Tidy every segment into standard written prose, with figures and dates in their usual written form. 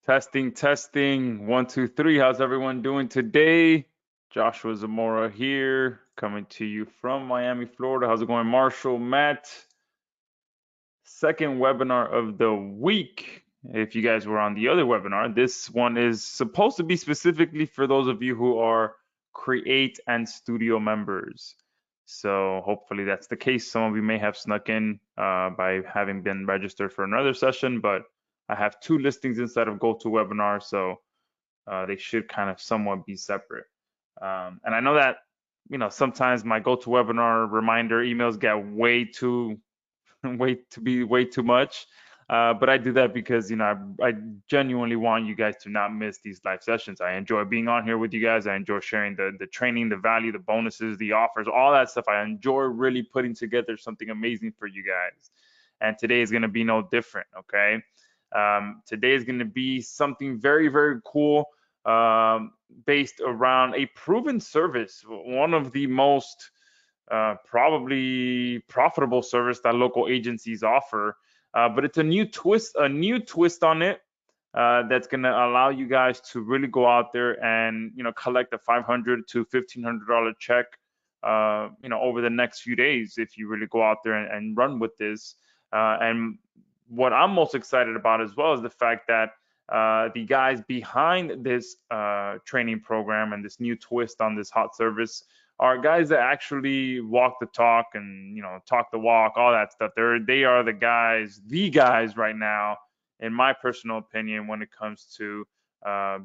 Testing, testing. One, two, three. How's everyone doing today? Joshua Zamora here, coming to you from Miami, Florida. How's it going, Marshall, Matt? Second webinar of the week. If you guys were on the other webinar, this one is supposed to be specifically for those of you who are Create and Studio members. So hopefully that's the case. Some of you may have snuck in by having been registered for another session, but I have two listings inside of GoToWebinar, so they should kind of somewhat be separate. And I know that sometimes my GoToWebinar reminder emails get way too way too much. But I do that because I genuinely want you guys to not miss these live sessions. I enjoy being on here with you guys. I enjoy sharing the training, the value, the bonuses, the offers, all that stuff. I enjoy really putting together something amazing for you guys. And today is going to be no different. Okay. Today is going to be something very, very cool, based around a proven service, one of the most probably profitable service that local agencies offer. But it's a new twist on it, that's going to allow you guys to really go out there and collect a $500 to $1,500 check, over the next few days if you really go out there and run with this. And what I'm most excited about as well is the fact that the guys behind this training program and this new twist on this hot service are guys that actually walk the talk and talk the walk, all that stuff. They are the guys right now, in my personal opinion, when it comes to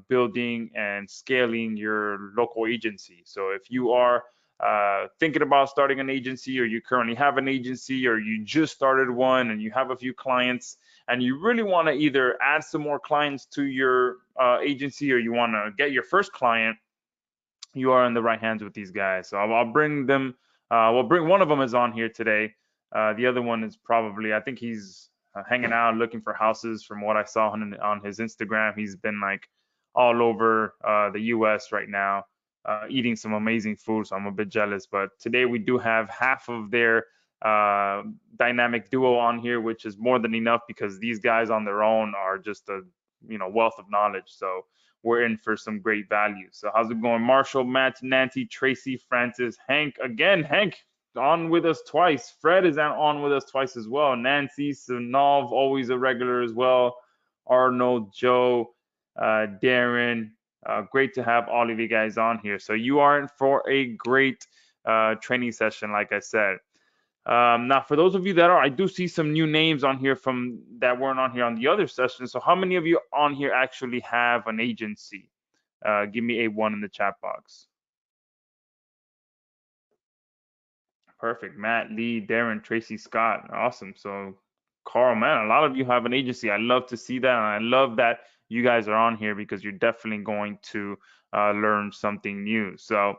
building and scaling your local agency. So if you are thinking about starting an agency, or you currently have an agency, or you just started one and you have a few clients, and you really want to either add some more clients to your agency, or you want to get your first client, you are in the right hands with these guys. So I'll bring them. Bring one of them is on here today. The other one is probably, I think he's hanging out looking for houses. From what I saw on his Instagram, he's been like all over the U.S. right now, eating some amazing food. So I'm a bit jealous. But today we do have half of their dynamic duo on here, which is more than enough because these guys on their own are just a wealth of knowledge. So we're in for some great value. So how's it going, Marshall, Matt, Nancy, Tracy, Francis, Hank? Again, Hank on with us twice. Fred is on with us twice as well. Nancy, Sunov, always a regular as well. Arnold, Joe, Darren. Great to have all of you guys on here. So you are in for a great training session, like I said. Now, for those of you that are, I do see some new names on here from that weren't on here on the other session. So how many of you on here actually have an agency? Give me a one in the chat box. Perfect. Matt, Lee, Darren, Tracy, Scott. Awesome. So Carl, man, a lot of you have an agency. I love to see that. And I love that you guys are on here because you're definitely going to learn something new. So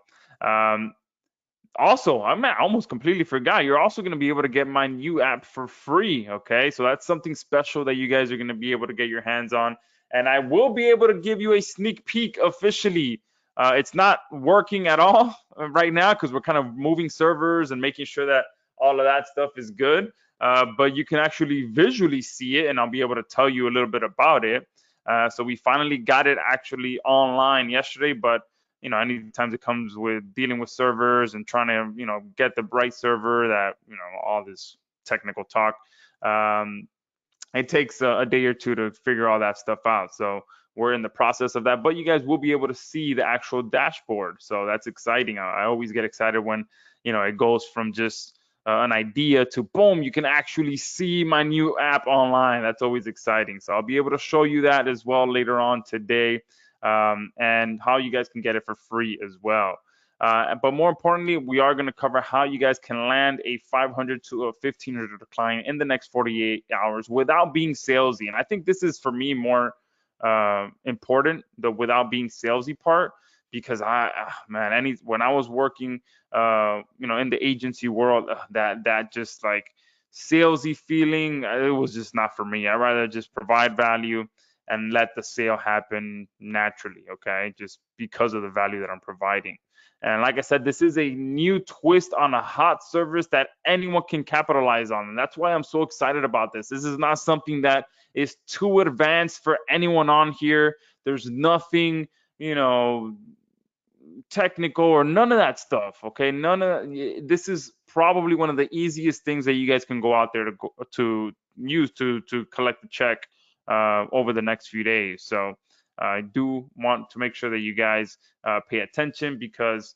also, I almost completely forgot. You're also going to be able to get my new app for free. Okay, so that's something special that you guys are going to be able to get your hands on, and I will be able to give you a sneak peek officially. It's not working at all right now because we're kind of moving servers and making sure that all of that stuff is good. But you can actually visually see it, and I'll be able to tell you a little bit about it. So we finally got it actually online yesterday, but anytime it comes with dealing with servers and trying to, get the right server that, all this technical talk, it takes a day or two to figure all that stuff out. So we're in the process of that, but you guys will be able to see the actual dashboard. So that's exciting. I always get excited when, it goes from just an idea to boom, you can actually see my new app online. That's always exciting. So I'll be able to show you that as well later on today. And how you guys can get it for free as well. But more importantly, we are going to cover how you guys can land a 500 to a 1,500 client in the next 48 hours without being salesy. And I think this is for me more important, the without being salesy part, because when I was working, in the agency world, that just like salesy feeling, it was just not for me. I'd rather just provide value and let the sale happen naturally, okay? Just because of the value that I'm providing. And like I said, this is a new twist on a hot service that anyone can capitalize on. And that's why I'm so excited about this. This is not something that is too advanced for anyone on here. There's nothing, you know, technical or none of that stuff. Okay, none of this is probably one of the easiest things that you guys can go out there to use to collect the check over the next few days. So I do want to make sure that you guys pay attention because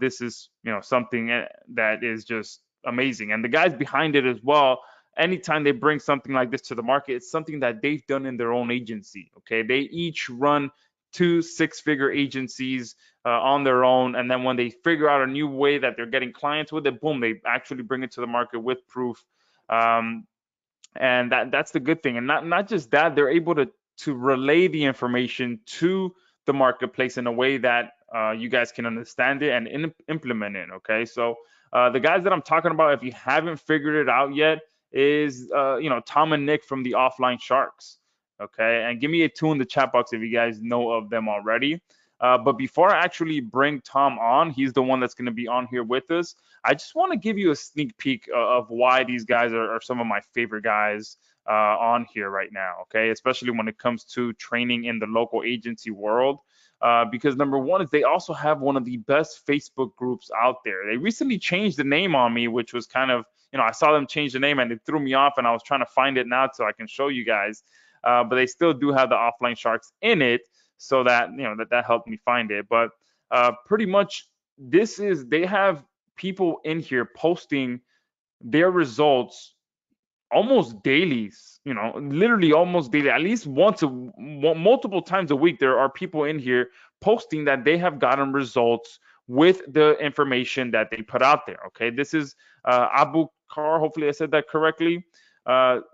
this is something that is just amazing, and the guys behind it as well. Anytime they bring something like this to the market, it's something that they've done in their own agency. Okay, they each run 2 6-figure agencies on their own, and then when they figure out a new way that they're getting clients with it, boom, they actually bring it to the market with proof. And that's the good thing. And not just that, they're able to relay the information to the marketplace in a way that you guys can understand it and implement it. Okay, so the guys that I'm talking about, if you haven't figured it out yet, is Tom and Nick from the Offline Sharks. Okay, and give me a 2 in the chat box if you guys know of them already. But before I actually bring Tom on, he's the one that's going to be on here with us. I just want to give you a sneak peek of why these guys are some of my favorite guys on here right now. Okay, especially when it comes to training in the local agency world. Because number one is they also have one of the best Facebook groups out there. They recently changed the name on me, which was kind of, I saw them change the name and it threw me off, and I was trying to find it now so I can show you guys. But they still do have the Offline Sharks in it, so that that helped me find it. But pretty much they have people in here posting their results almost daily, literally almost daily, at least multiple times a week. There are people in here posting that they have gotten results with the information that they put out there. Okay, this is Abu Kar, hopefully I said that correctly.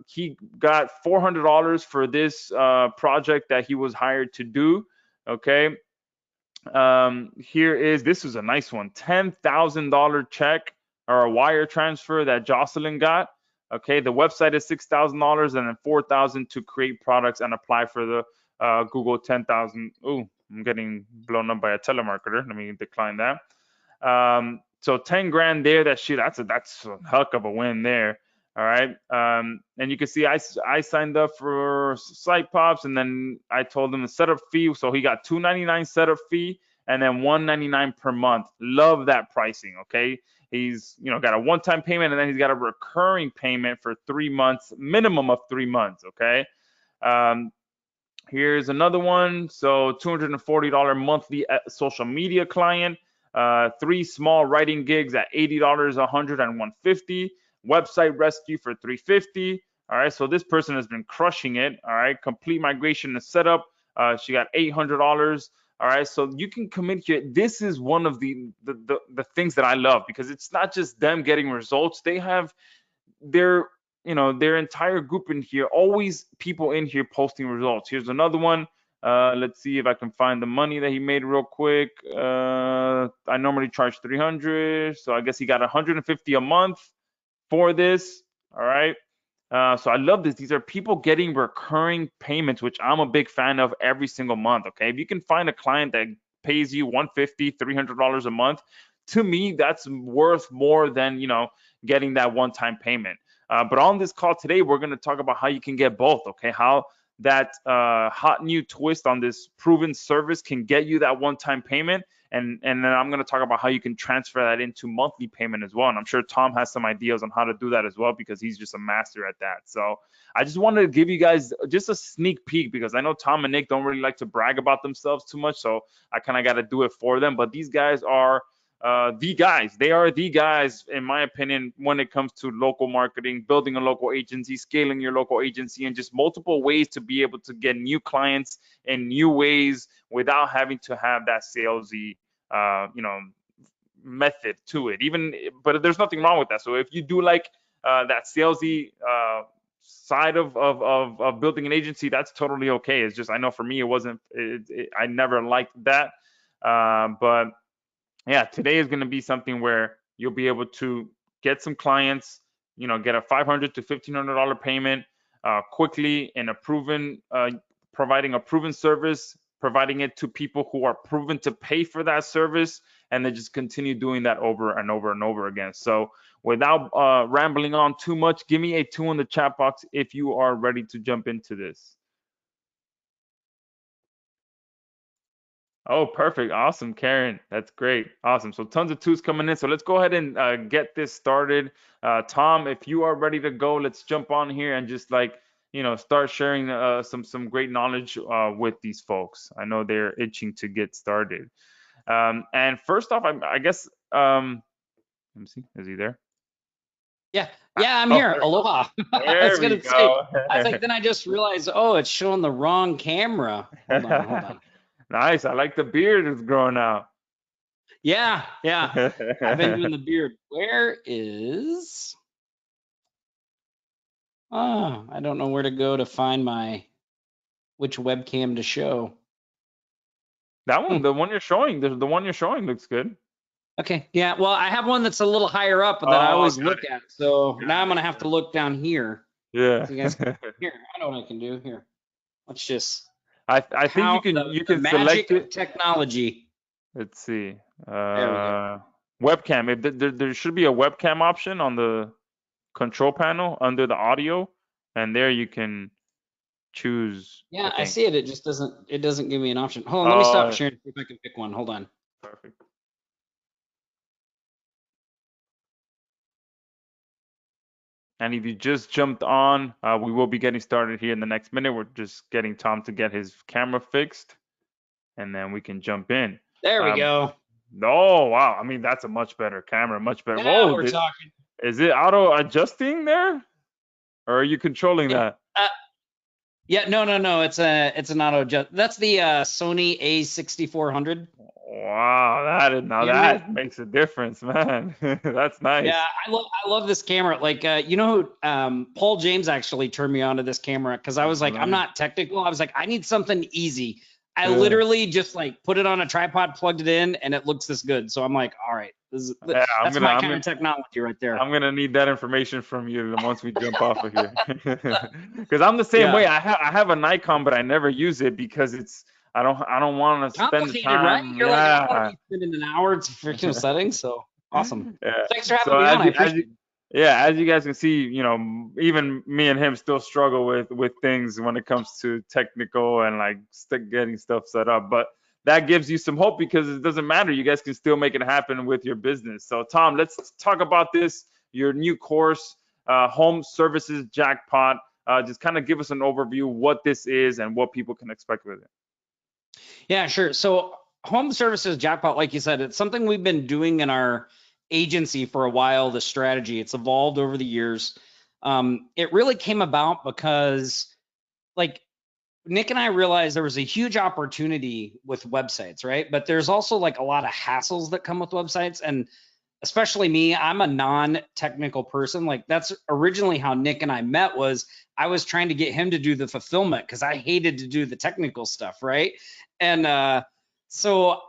He got $400 for this project that he was hired to do. Okay, this is a nice one, $10,000 check or a wire transfer that Jocelyn got. Okay, the website is $6,000 and then $4,000 to create products and apply for the Google 10,000. Oh, I'm getting blown up by a telemarketer. Let me decline that. So 10 grand there. That's a heck of a win there. All right. And you can see I signed up for Site Pops, and then I told him the setup fee. So he got $299 setup fee and then $199 per month. Love that pricing. Okay. He's got a one-time payment, and then he's got a recurring payment for 3 months, minimum of 3 months. Okay. Here's another one. So $240 monthly social media client. 3 small writing gigs at $80, $100, and $150. Website rescue for $350. All right, so this person has been crushing it. All right, complete migration and setup. She got $800. All right, so you can commit here. This is one of the things that I love, because it's not just them getting results. They have their entire group in here, always people in here posting results. Here's another one. Let's see if I can find the money that he made real quick. I normally charge $300, so I guess he got $150 a month for this. All right. So I love this. These are people getting recurring payments, which I'm a big fan of every single month. Okay, if you can find a client that pays you $150, $300 a month, to me that's worth more than getting that one-time payment. But on this call today, we're going to talk about how you can get both. Okay, how that hot new twist on this proven service can get you that one-time payment. And then I'm going to talk about how you can transfer that into monthly payment as well. And I'm sure Tom has some ideas on how to do that as well, because he's just a master at that. So I just wanted to give you guys just a sneak peek, because I know Tom and Nick don't really like to brag about themselves too much. So I kind of got to do it for them. But these guys are the guys. They are the guys, in my opinion, when it comes to local marketing, building a local agency, scaling your local agency, and just multiple ways to be able to get new clients in new ways without having to have that salesy method to it. But there's nothing wrong with that. So if you do like that salesy side of building an agency, that's totally okay. It's just, I know for me, it wasn't. I never liked that. But yeah, today is going to be something where you'll be able to get some clients, get a $500 to $1,500 payment quickly in a proven, providing a proven service, providing it to people who are proven to pay for that service, and then just continue doing that over and over and over again. So without rambling on too much, give me a 2 in the chat box if you are ready to jump into this. Oh, perfect. Awesome, Karen. That's great. Awesome. So tons of 2s coming in. So let's go ahead and get this started. Tom, if you are ready to go, let's jump on here and just like, start sharing some great knowledge with these folks. I know they're itching to get started. And first off, I guess, let me see. Is he there? Yeah, I'm Oh, here. Aloha. I was there we gonna say, go. I was like, then I just realized, oh, it's showing the wrong camera. Hold on. Nice. I like the beard is growing out. Yeah. I've been doing the beard. Where is? Oh, I don't know where to go to find which webcam to show. That one, the one you're showing, the one you're showing looks good. Okay, yeah. Well, I have one that's a little higher up that I Oh, always look at. So now I'm gonna have to got look down here. it. So you guys, here, I know what I can do here. Let's just I think you count can the, you the can select magic of it. technology. Let's see. There we go. Webcam. If there should be a webcam option on the control panel under the audio, and there you can choose, I Yeah, I think. see it. It just doesn't give me an option. Hold on, let me stop Oh, sharing, see if I can pick one. Hold on. perfect. And if you just jumped on, we will be getting started here in the next minute. We're just getting Tom to get his camera fixed, and then we can jump in. There we Um, go. oh, wow. I mean, that's a much better camera, much better. Now Whoa, we're talking. is it auto adjusting there? Or are you controlling Yeah. that? Yeah, no. It's an auto adjust. That's the Sony A6400. Wow, You hear me? that makes a difference, man. That's Yeah, nice. I love this camera. Like Paul James actually turned me on to this camera because I was like, I'm Nice. not technical. I was like, I need something easy. I Yeah. literally just like put it on a tripod, plugged it in, and it looks this good. So I'm like, all right, Yeah, that's my kind of technology right there. I'm gonna need that information from you once we jump off of here. Because I'm the same way. Yeah, I have a Nikon, but I never use it because I don't want to spend the complicated, right? time. You're like, I don't want to Yeah. be spending an hour to fix settings. So awesome. Yeah. Thanks for having So me on. I appreciate it. as you guys can see, even me and him still struggle with things when it comes to technical and like getting stuff set up. But that gives you some hope because it doesn't matter. You guys can still make it happen with your business. So Tom, let's talk about this, your new course, Home Services Jackpot. Just kind of give us an overview what this is and what people can expect with it. Yeah, sure. So home services jackpot, like you said, it's something we've been doing in our agency for a while. The strategy, it's evolved over the years. It really came about because like Nick and I realized there was a huge opportunity with websites, right? But there's also like a lot of hassles that come with websites. And especially me, I'm a non-technical person. Like that's originally how Nick and I met. Was I was trying to get him to do the fulfillment because I hated to do the technical stuff, right? And so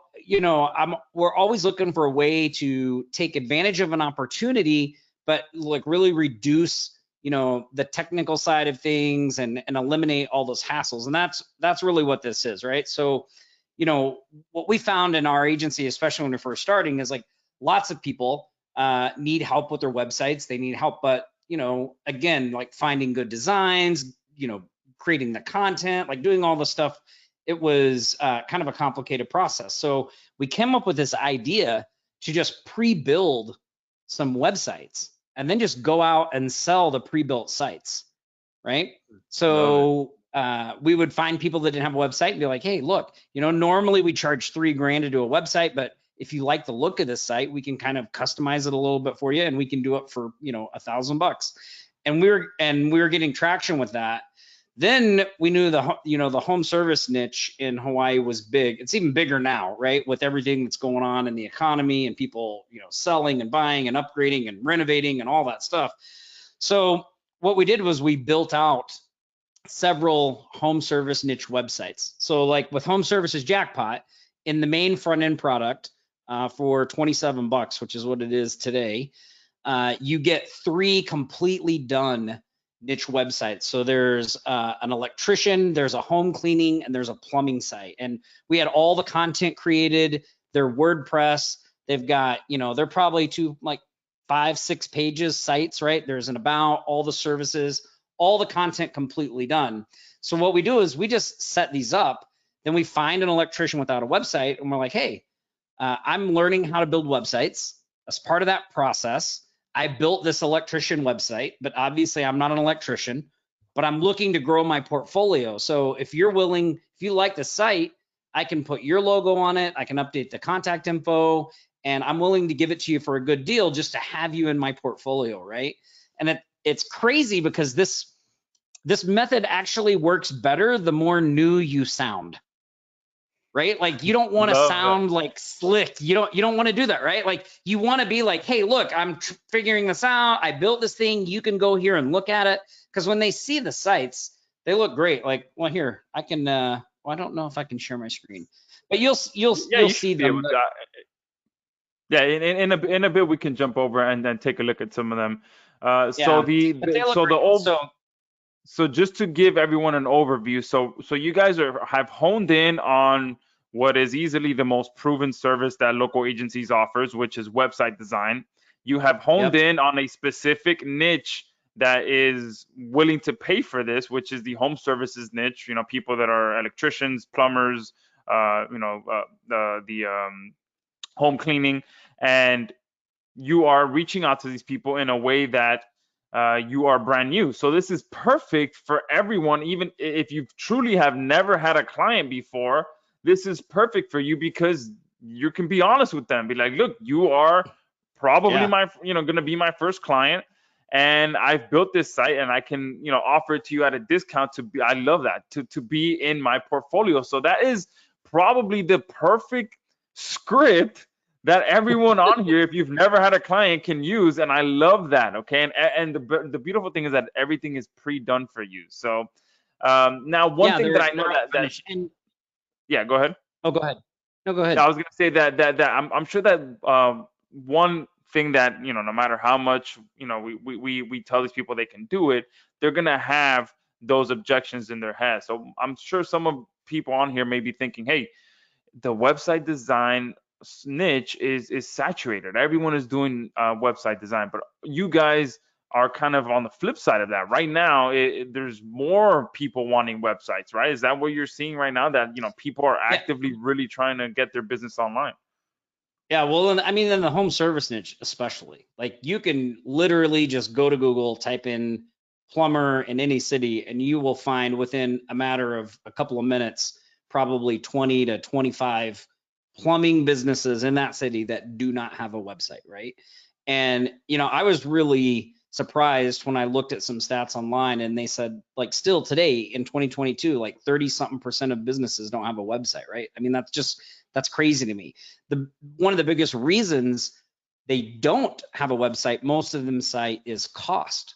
we're always looking for a way to take advantage of an opportunity, but like really reduce the technical side of things and eliminate all those hassles. And that's really what this is, right? So what we found in our agency, especially when we're first starting, is like lots of people need help with their websites. They need help, but again, like finding good designs, creating the content, like doing all the stuff. It was kind of a complicated process. So we came up with this idea to just pre-build some websites and then just go out and sell the pre-built sites, right? Love it. So we would find people that didn't have a website and be like, hey, look, normally we charge $3,000 to do a website, but if you like the look of this site, we can kind of customize it a little bit for you, and we can do it for $1,000. And we were getting traction with that. Then we knew the home service niche in Hawaii was big. It's even bigger now, right? With everything that's going on in the economy and people selling and buying and upgrading and renovating and all that stuff. So what we did was we built out several home service niche websites. So like with Home Services Jackpot, in the main front end product for $27, which is what it is today, you get 3 completely done niche websites. So there's an electrician, there's a home cleaning, and there's a plumbing site. And we had all the content created, their WordPress, They've got, they're probably like 5, 6 pages sites, right? There's an about, all the services, all the content completely done. So what we do is we just set these up. Then we find an electrician without a website, and we're like, hey, I'm learning how to build websites. As part of that process, I built this electrician website, but obviously I'm not an electrician, but I'm looking to grow my portfolio. So if you're willing, if you like the site, I can put your logo on it. I can update the contact info, and I'm willing to give it to you for a good deal just to have you in my portfolio, right? And it's crazy because this method actually works better the more new you sound, right? Like you don't want to Love that. sound like slick. You don't want to do that, right? Like you want to be like, hey, look, I'm figuring this out. I built this thing. You can go here and look at it. Because when they see the sites, they look great. Like, well, here I can. Well, I don't know if I can share my screen, but you'll Yeah, you see should be them. able to. Yeah, in a bit we can jump over and then take a look at some of them. So Yeah, but they look so the great. old So so just to give everyone an overview, so you guys have honed in on what is easily the most proven service that local agencies offers, which is website design. You have honed yep, in on a specific niche that is willing to pay for this, which is the home services niche. You know, people that are electricians, plumbers, the home cleaning, and you are reaching out to these people in a way that you are brand new. So this is perfect for everyone, even if you truly have never had a client before. This is perfect for you because you can be honest with them. Be like, look, you are probably yeah, my, going to be my first client, and I've built this site, and I can, offer it to you at a discount. To be, I love that to be in my portfolio. So that is probably the perfect script that everyone on here, if you've never had a client, can use, and I love that. Okay, and the beautiful thing is that everything is pre-done for you. So now one yeah. thing that They're I know all that finished. And yeah, go ahead. oh, go ahead. No, go Yeah, ahead. I was gonna say that I'm sure that one thing that no matter how much we tell these people they can do it, they're gonna have those objections in their head. So I'm sure some of people on here may be thinking, hey, the website design niche is saturated. Everyone is doing website design, but you guys are kind of on the flip side of that. Right now, there's more people wanting websites, right? Is that what you're seeing right now? That people are Yeah, actively really trying to get their business online. yeah. Well, I mean, in the home service niche, especially, like you can literally just go to Google, type in plumber in any city, and you will find within a matter of a couple of minutes, probably 20 to 25 plumbing businesses in that city that do not have a website, right? And I was really surprised when I looked at some stats online, and they said, like, still today in 2022, like 30 something percent of businesses don't have a website, right? I mean, that's crazy to me. One of the biggest reasons they don't have a website, most of them cite, is cost,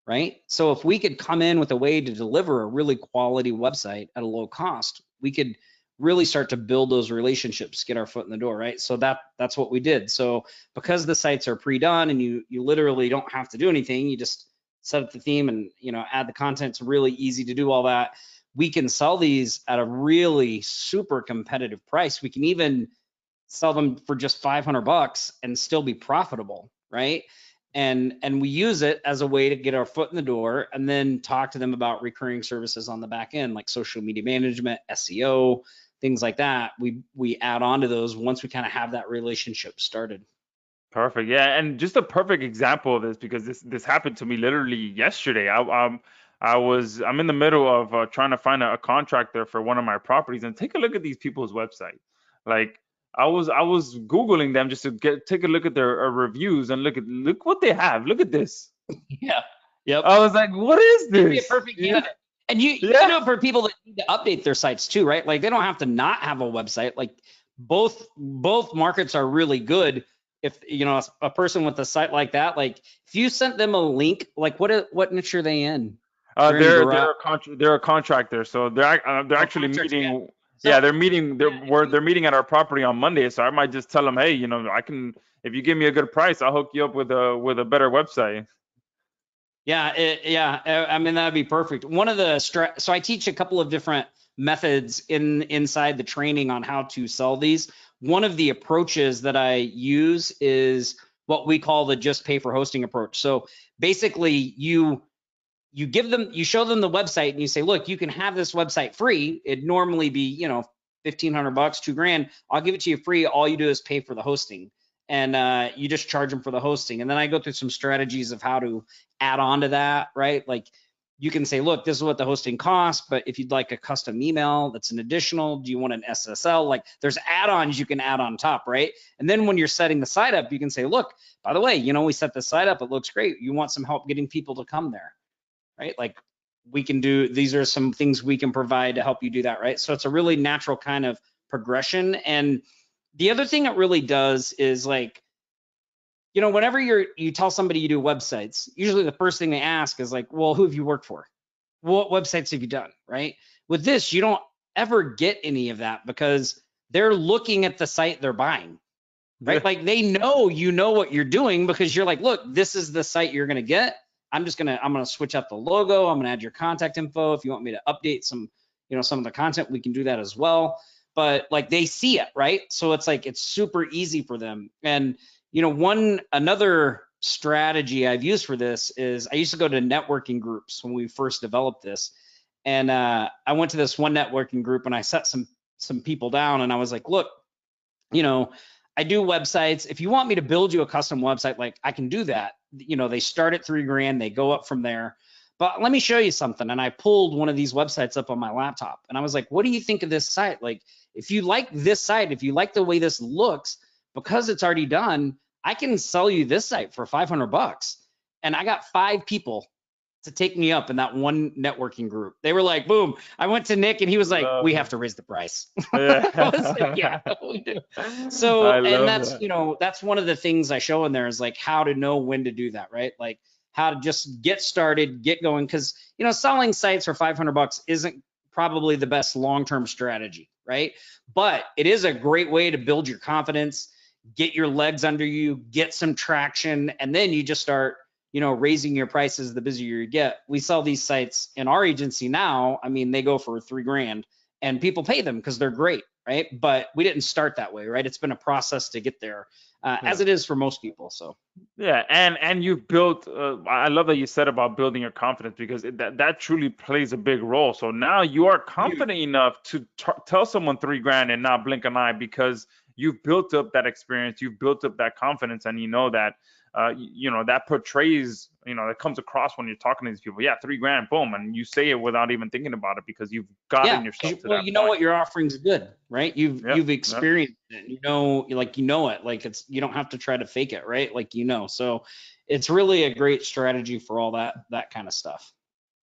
right? So if we could come in with a way to deliver a really quality website at a low cost, we could really start to build those relationships, get our foot in the door, right? So that's what we did. So because the sites are pre-done and you literally don't have to do anything, you just set up the theme and add the content. It's really easy to do all that. We can sell these at a really super competitive price. We can even sell them for just $500 and still be profitable, right? And we use it as a way to get our foot in the door and then talk to them about recurring services on the back end, like social media management, SEO, things like that. We add on to those once we kind of have that relationship started. Perfect. Yeah, and just a perfect example of this because this happened to me literally yesterday. I'm in the middle of trying to find a contractor for one of my properties, and take a look at these people's website. Like I was googling them just to take a look at their reviews, and look what they have. Look at this. Yeah. Yep. I was like, what is It'd be a this? perfect Yeah, candidate. And you can yeah. do it for people that need to update their sites too, right? Like they don't have to not have a website. Like both markets are really good. If a person with a site like that, like if you sent them a link, like what niche are they in? They're in garage. They're a contractor, so they're Oh, actually contractor, yeah. meeting. Yeah, So they're meeting. yeah, They're meeting at our property on Monday. So I might just tell them, hey, I can, if you give me a good price, I'll hook you up with a better website. yeah, I mean that'd be perfect. One of the so I teach a couple of different methods inside the training on how to sell these. One of the approaches that I use is what we call the just pay for hosting approach. So basically you show them the website and you say, look, you can have this website free. It'd normally be, $1,500, $2,000. I'll give it to you free. All you do is pay for the hosting, and you just charge them for the hosting. And then I go through some strategies of how to add on to that, right? Like you can say, look, this is what the hosting costs, but if you'd like a custom email, that's an additional. Do you want an SSL? Like there's add-ons you can add on top, right? And then when you're setting the site up, you can say, look, by the way, we set the site up. It looks great. You want some help getting people to come there, right? Like we can do, these are some things we can provide to help you do that, right? So it's a really natural kind of progression. And the other thing it really does is like, whenever you tell somebody you do websites, usually the first thing they ask is like, well, who have you worked for? What websites have you done, right? With this, you don't ever get any of that because they're looking at the site they're buying, right? Yeah. Like they know what you're doing because you're like, look, this is the site you're gonna get. I'm gonna switch out the logo. I'm gonna add your contact info. If you want me to update some of the content, we can do that as well. But like they see it, right? So it's like it's super easy for them. And another strategy I've used for this is I used to go to networking groups when we first developed this. And I went to this one networking group and I set some people down and I was like, look, I do websites. If you want me to build you a custom website, like I can do that. They start at $3,000, they go up from there. But let me show you something. And I pulled one of these websites up on my laptop and I was like, what do you think of this site? Like, if you like this site, if you like the way this looks, because it's already done, I can sell you this site for $500. And I got 5 people to take me up in that one networking group. They were like, boom. I went to Nick and he was like, we have to raise the price. Yeah. I was like, yeah, we do. So, I and love that's, that. that's one of the things I show in there is like how to know when to do that, right? Like how to just get started, get going. Cause selling sites for $500 isn't probably the best long-term strategy, right? But it is a great way to build your confidence, get your legs under you, get some traction, and then you just start raising your prices the busier you get. We sell these sites in our agency now. I mean, they go for $3,000 and people pay them because they're great, right? But we didn't start that way, right? It's been a process to get there, as Yeah. it is for most people. So Yeah, and you've built. I love that you said about building your confidence because that truly plays a big role. So now you are huge. confident enough to tell someone $3,000 and not blink an eye because you've built up that experience, you've built up that confidence, and that that portrays, that comes across when you're talking to these people. Yeah, $3,000, boom, and you say it without even thinking about it because you've gotten Yeah, yourself to well, that point. what your offering's good, right? Yep, You've yep. experienced it. It. Like you don't have to try to fake it, right? Like So it's really a great strategy for all that kind of stuff.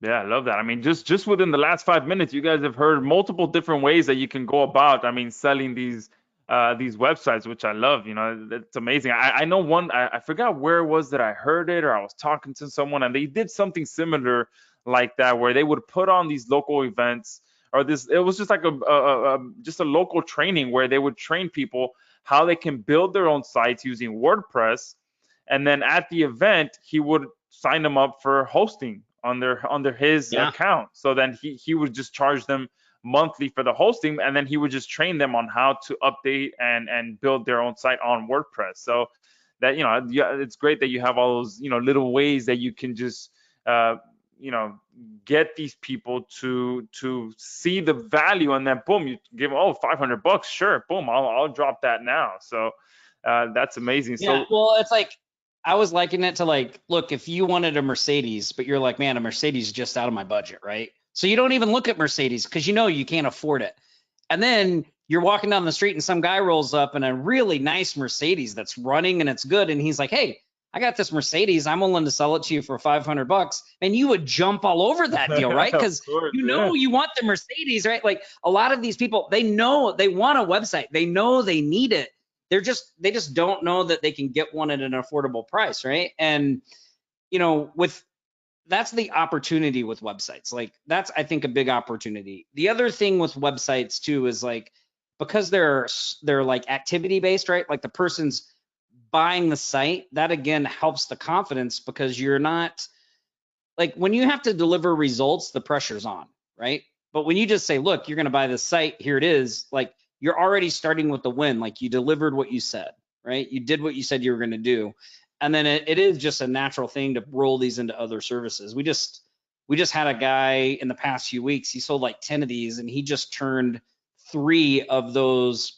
Yeah, I love that. I mean, just within the last 5 minutes, you guys have heard multiple different ways that you can go about. I mean, selling these websites, which I love. It's amazing. I know one. I forgot where it was that I heard it, or I was talking to someone, and they did something similar like that, where they would put on these local events, or this. It was just like just a local training where they would train people how they can build their own sites using WordPress, and then at the event, he would sign them up for hosting under his Yeah. account. So then he would just charge them monthly for the hosting, and then he would just train them on how to update and build their own site on WordPress. So that yeah, it's great that you have all those little ways that you can just you know get these people to see the value, and then boom, you give them, oh, $500, sure, boom, I'll drop that now. So that's amazing. Yeah, So well, it's like I was liking it to like, look, if you wanted a Mercedes, but you're like, man, a Mercedes is just out of my budget, right? So you don't even look at Mercedes because you can't afford it. And then you're walking down the street and some guy rolls up in a really nice Mercedes that's running and it's good. And he's like, hey, I got this Mercedes. I'm willing to sell it to you for $500. And you would jump all over that deal, right? of Because course, yeah. you want the Mercedes, right? Like a lot of these people, they know they want a website. They know they need it. They just don't know that they can get one at an affordable price, right? And with that's the opportunity with websites. Like that's, I think, a big opportunity. The other thing with websites too is like, because they're like activity based, right? Like the person's buying the site, that again helps the confidence because you're not like, when you have to deliver results, the pressure's on, right? But when you just say, look, you're going to buy this site, here it is, like you're already starting with the win. Like you delivered what you said, right? You did what you said you were going to do. And then it is just a natural thing to roll these into other services. We just had a guy in the past few weeks, he sold like 10 of these, and he just turned 3 of those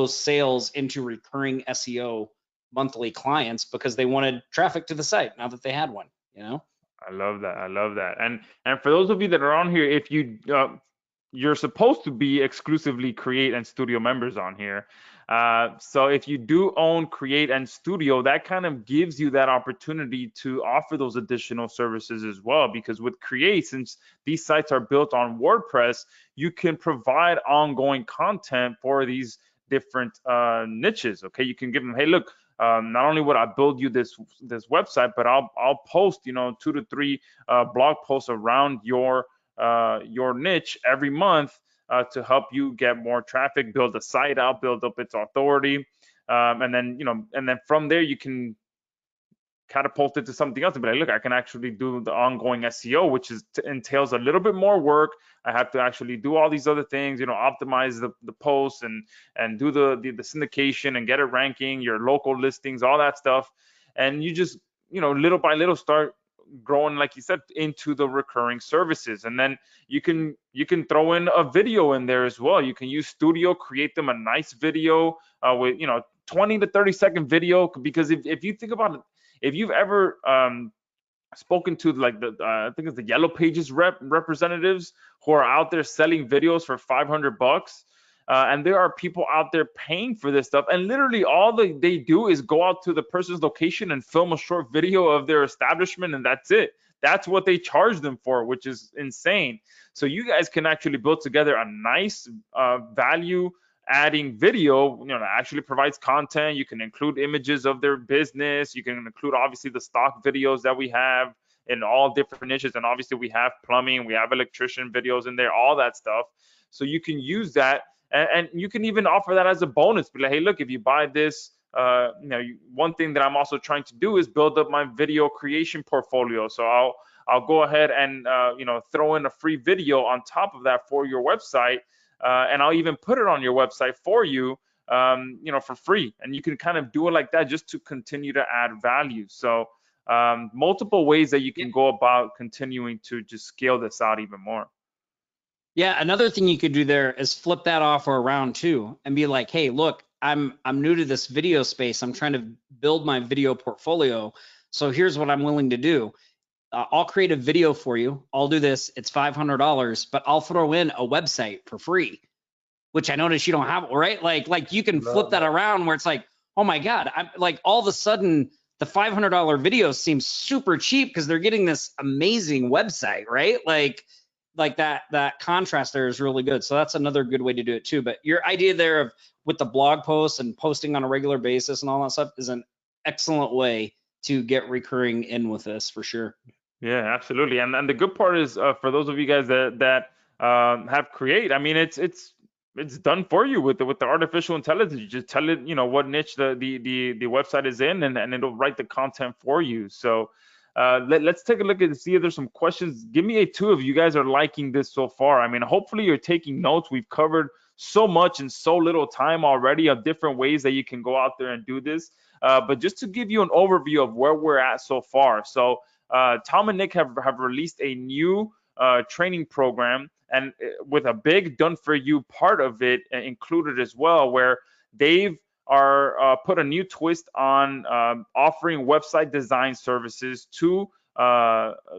sales into recurring SEO monthly clients because they wanted traffic to the site now that they had one, you know? I love that. I love that. And for those of you that are on here, if you're supposed to be exclusively Create and Studio members on here. So if you do own Create and Studio, that kind of gives you that opportunity to offer those additional services as well. Because with Create, since these sites are built on WordPress, you can provide ongoing content for these different niches. Okay, you can give them, hey, look, not only would I build you this website, but I'll post 2 to 3 blog posts around your niche every month to help you get more traffic, build the site out, build up its authority, and then from there you can catapult it to something else and be like, look, I can actually do the ongoing SEO, which entails a little bit more work. I have to actually do all these other things, optimize the posts and do the syndication and get it ranking, your local listings, all that stuff. And you just, little by little start growing, like you said, into the recurring services. And then you can throw in a video in there as well. You can use Studio, create them a nice video with 20 to 30-second video, because if you think about it, if you've ever spoken to like the I think it's the Yellow Pages representatives who are out there selling videos for $500, and there are people out there paying for this stuff, and literally all they do is go out to the person's location and film a short video of their establishment, and that's it. That's what they charge them for, which is insane. So you guys can actually build together a nice value adding video, that actually provides content. You can include images of their business. You can include obviously the stock videos that we have in all different niches. And obviously we have plumbing, we have electrician videos in there, all that stuff. So you can use that, and you can even offer that as a bonus. Be like, hey, look, if you buy this, one thing that I'm also trying to do is build up my video creation portfolio. So I'll go ahead and throw in a free video on top of that for your website. And I'll even put it on your website for you, for free. And you can kind of do it like that just to continue to add value. So multiple ways that you can go about continuing to just scale this out even more. Yeah, another thing you could do there is flip that offer around too and be like, hey, look, I'm new to this video space. I'm trying to build my video portfolio. So here's what I'm willing to do. I'll create a video for you. I'll do this. It's $500, but I'll throw in a website for free, which I notice you don't have, right? Like you can flip that around where it's like, oh my God, I'm like all of a sudden the $500 video seems super cheap because they're getting this amazing website, right? Like that contrast there is really good. So that's another good way to do it too. But your idea there of with the blog posts and posting on a regular basis and all that stuff is an excellent way to get recurring in with this for sure. Yeah, absolutely. And the good part is for those of you guys that have Create, I mean, it's done for you with the artificial intelligence. You just tell it, what niche the website is in, and it'll write the content for you. So let's take a look and see if there's some questions. Give me a 2 if you guys are liking this so far. I mean, hopefully you're taking notes. We've covered so much in so little time already of different ways that you can go out there and do this. But just to give you an overview of where we're at so far. So Tom and Nick have released a new training program, and with a big done for you part of it included as well, where they've put a new twist on offering website design services to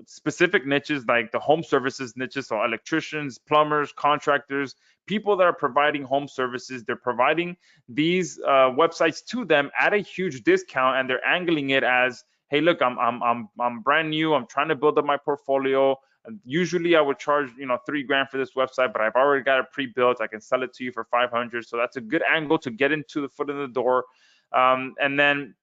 specific niches, like the home services niches, so electricians, plumbers, contractors, people that are providing home services. They're providing these websites to them at a huge discount, and they're angling it as, hey, look, I'm brand new. I'm trying to build up my portfolio. Usually I would charge, $3,000 for this website, but I've already got it pre-built. I can sell it to you for 500. So that's a good angle to get into the foot in the door. And then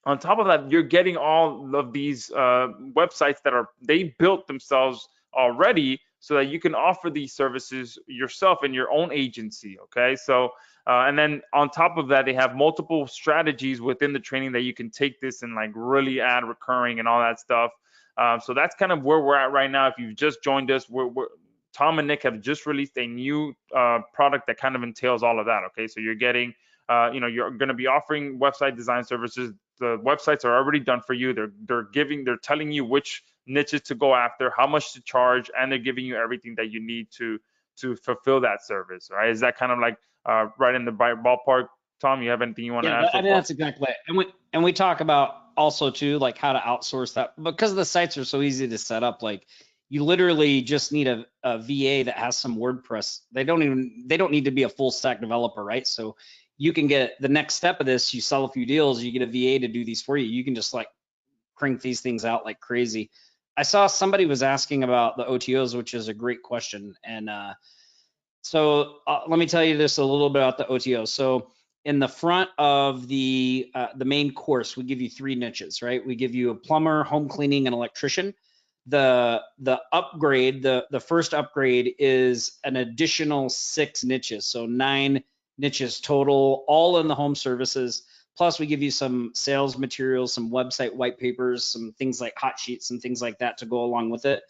on top of that, you're getting all of these websites that they built themselves already, so that you can offer these services yourself in your own agency. Okay, so and then on top of that, they have multiple strategies within the training that you can take this and like really add recurring and all that stuff. So that's kind of where we're at right now. If you've just joined us, Tom and Nick have just released a new product that kind of entails all of that. Okay, so you're getting, you're going to be offering website design services. The websites are already done for you. They're telling you which niches to go after, how much to charge, and they're giving you everything that you need to fulfill that service. Right? Is that kind of like right in the ballpark? Tom, you have anything you want to Yeah, add I so mean far? that's exactly it. And we talk about also too like how to outsource that because the sites are so easy to set up. Like you literally just need a VA that has some WordPress. They don't need to be a full stack developer, right? So you can get the next step of this. You sell a few deals, you get a VA to do these for you. You can just like crank these things out like crazy. I saw somebody was asking about the OTOs, which is a great question. And so let me tell you this a little bit about the OTO. So in the front of the main course, we give you 3 niches, right? We give you a plumber, home cleaning, and electrician. The upgrade, the first upgrade is an additional 6 niches, so 9 niches total, all in the home services. Plus, we give you some sales materials, some website white papers, some things like hot sheets and things like that to go along with it.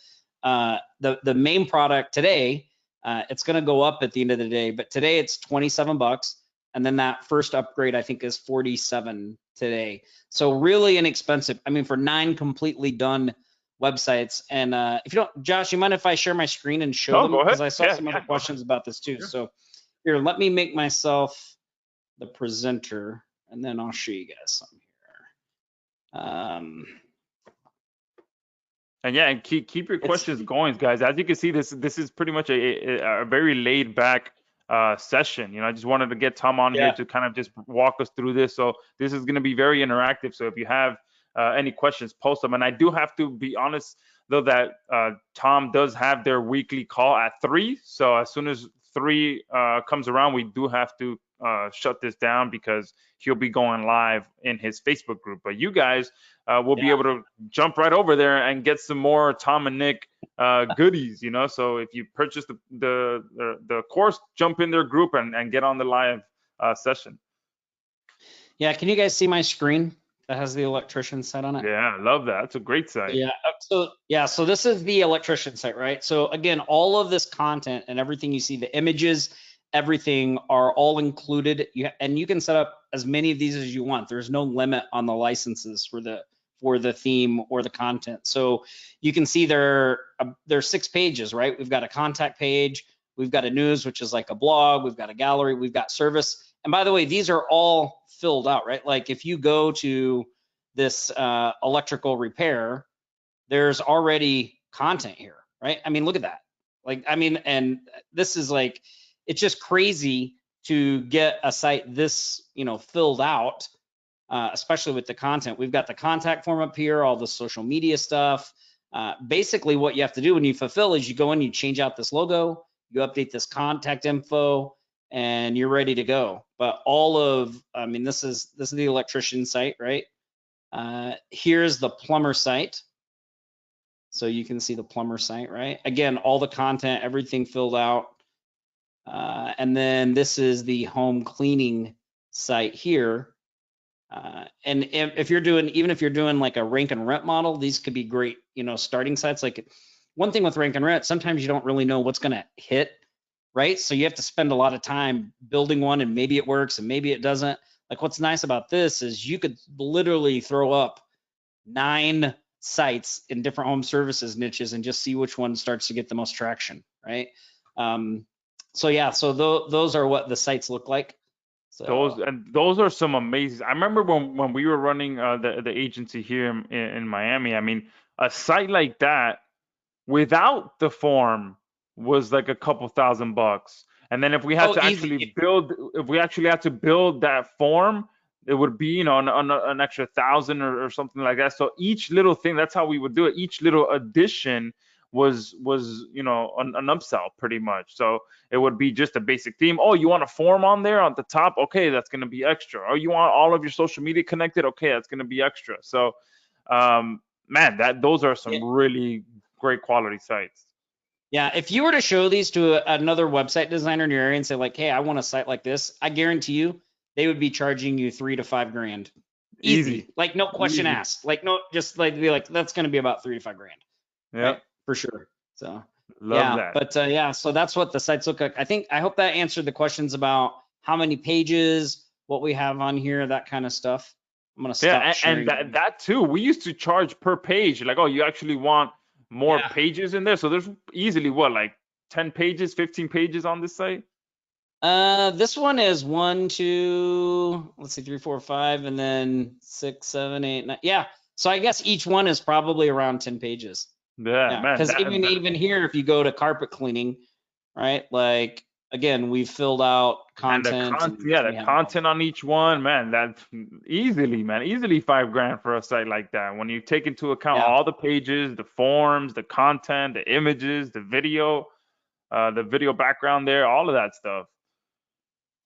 The main product today. It's going to go up at the end of the day, but today it's $27, and then that first upgrade I think is $47 today. So really inexpensive. I mean, for 9 completely done websites. And if you don't, Josh, you mind if I share my screen and show No, them? go ahead. Because I saw Yeah, some yeah, other go ahead. questions about this too. Sure. So here, let me make myself the presenter, and then I'll show you guys some here. And yeah, and keep your It's questions going, guys. As you can see, this is pretty much a very laid back session. I just wanted to get Tom on here yeah. to kind of just walk us through this. So this is going to be very interactive. So if you have any questions, post them. And I do have to be honest though that Tom does have their weekly call at 3. So as soon as 3 comes around, we do have to shut this down because he'll be going live in his Facebook group. But you guys will be Yeah. able to jump right over there and get some more Tom and Nick goodies. So if you purchase the course, jump in their group and get on the live session. Yeah. Can you guys see my screen that has the electrician set on it? Yeah, I love that. It's a great site. So this is the electrician site, right? So again, all of this content and everything you see, the images, everything are all included. And you can set up as many of these as you want. There's no limit on the licenses for the theme or the content. So you can see there's 6 pages, right? We've got a contact page, we've got a news, which is like a blog, we've got a gallery, we've got service. And by the way, these are all filled out, right? Like if you go to this electrical repair, there's already content here, right? I mean, look at that. Like, I mean, and this is like, it's just crazy to get a site this, filled out, especially with the content. We've got the contact form up here, all the social media stuff. Basically, what you have to do when you fulfill is you go in, you change out this logo, you update this contact info, and you're ready to go. But this is the electrician site, right? Here's the plumber site. So you can see the plumber site, right? Again, all the content, everything filled out. And then this is the home cleaning site here. And if you're doing, even if you're doing like a rank and rent model, these could be great, starting sites. Like one thing with rank and rent, sometimes you don't really know what's going to hit, right? So you have to spend a lot of time building one, and maybe it works and maybe it doesn't. Like what's nice about this is you could literally throw up 9 sites in different home services niches and just see which one starts to get the most traction, right? So those are what the sites look like. So Those are some amazing. I remember when we were running the agency here in Miami. I mean, a site like that without the form was like a couple $1,000. And then if we had to easy. actually build, if we actually had to build that form, it would be, an extra 1,000 or something like that. So each little thing, that's how we would do it. Each little addition was an upsell pretty much. So it would be just a basic theme. Oh, you want a form on there on the top? Okay, that's going to be extra. Oh, you want all of your social media connected? Okay, that's going to be extra. So, man, those are some really great quality sites. Yeah, if you were to show these to another website designer in your area and say like, hey, I want a site like this, I guarantee you they would be charging you $3 to $5 grand. Easy. Easy. Like no question Easy. asked. Like no, just like be like, that's going to be about $3 to $5 grand. Yeah. Right? For sure. So Love Yeah, that. but yeah, so that's what the sites look like. I hope that answered the questions about how many pages, what we have on here, that kind of stuff. I'm gonna Yeah, stop and sharing. that too. We used to charge per page. Like, oh, you actually want more Yeah. pages in there? So there's easily what, like 10 pages, 15 pages on this site? This one is one, two, let's see, three, four, five, and then six, seven, eight, nine. Yeah. So I guess each one is probably around 10 pages. Yeah, Yeah, man. because even here, if you go to carpet cleaning, right? Like again, we filled out And the content and yeah, the we have all content on each one, man, that's easily, man, easily 5 grand for a site like that. When you take into account yeah. all the pages, the forms, the content, the images, the video background there, all of that stuff.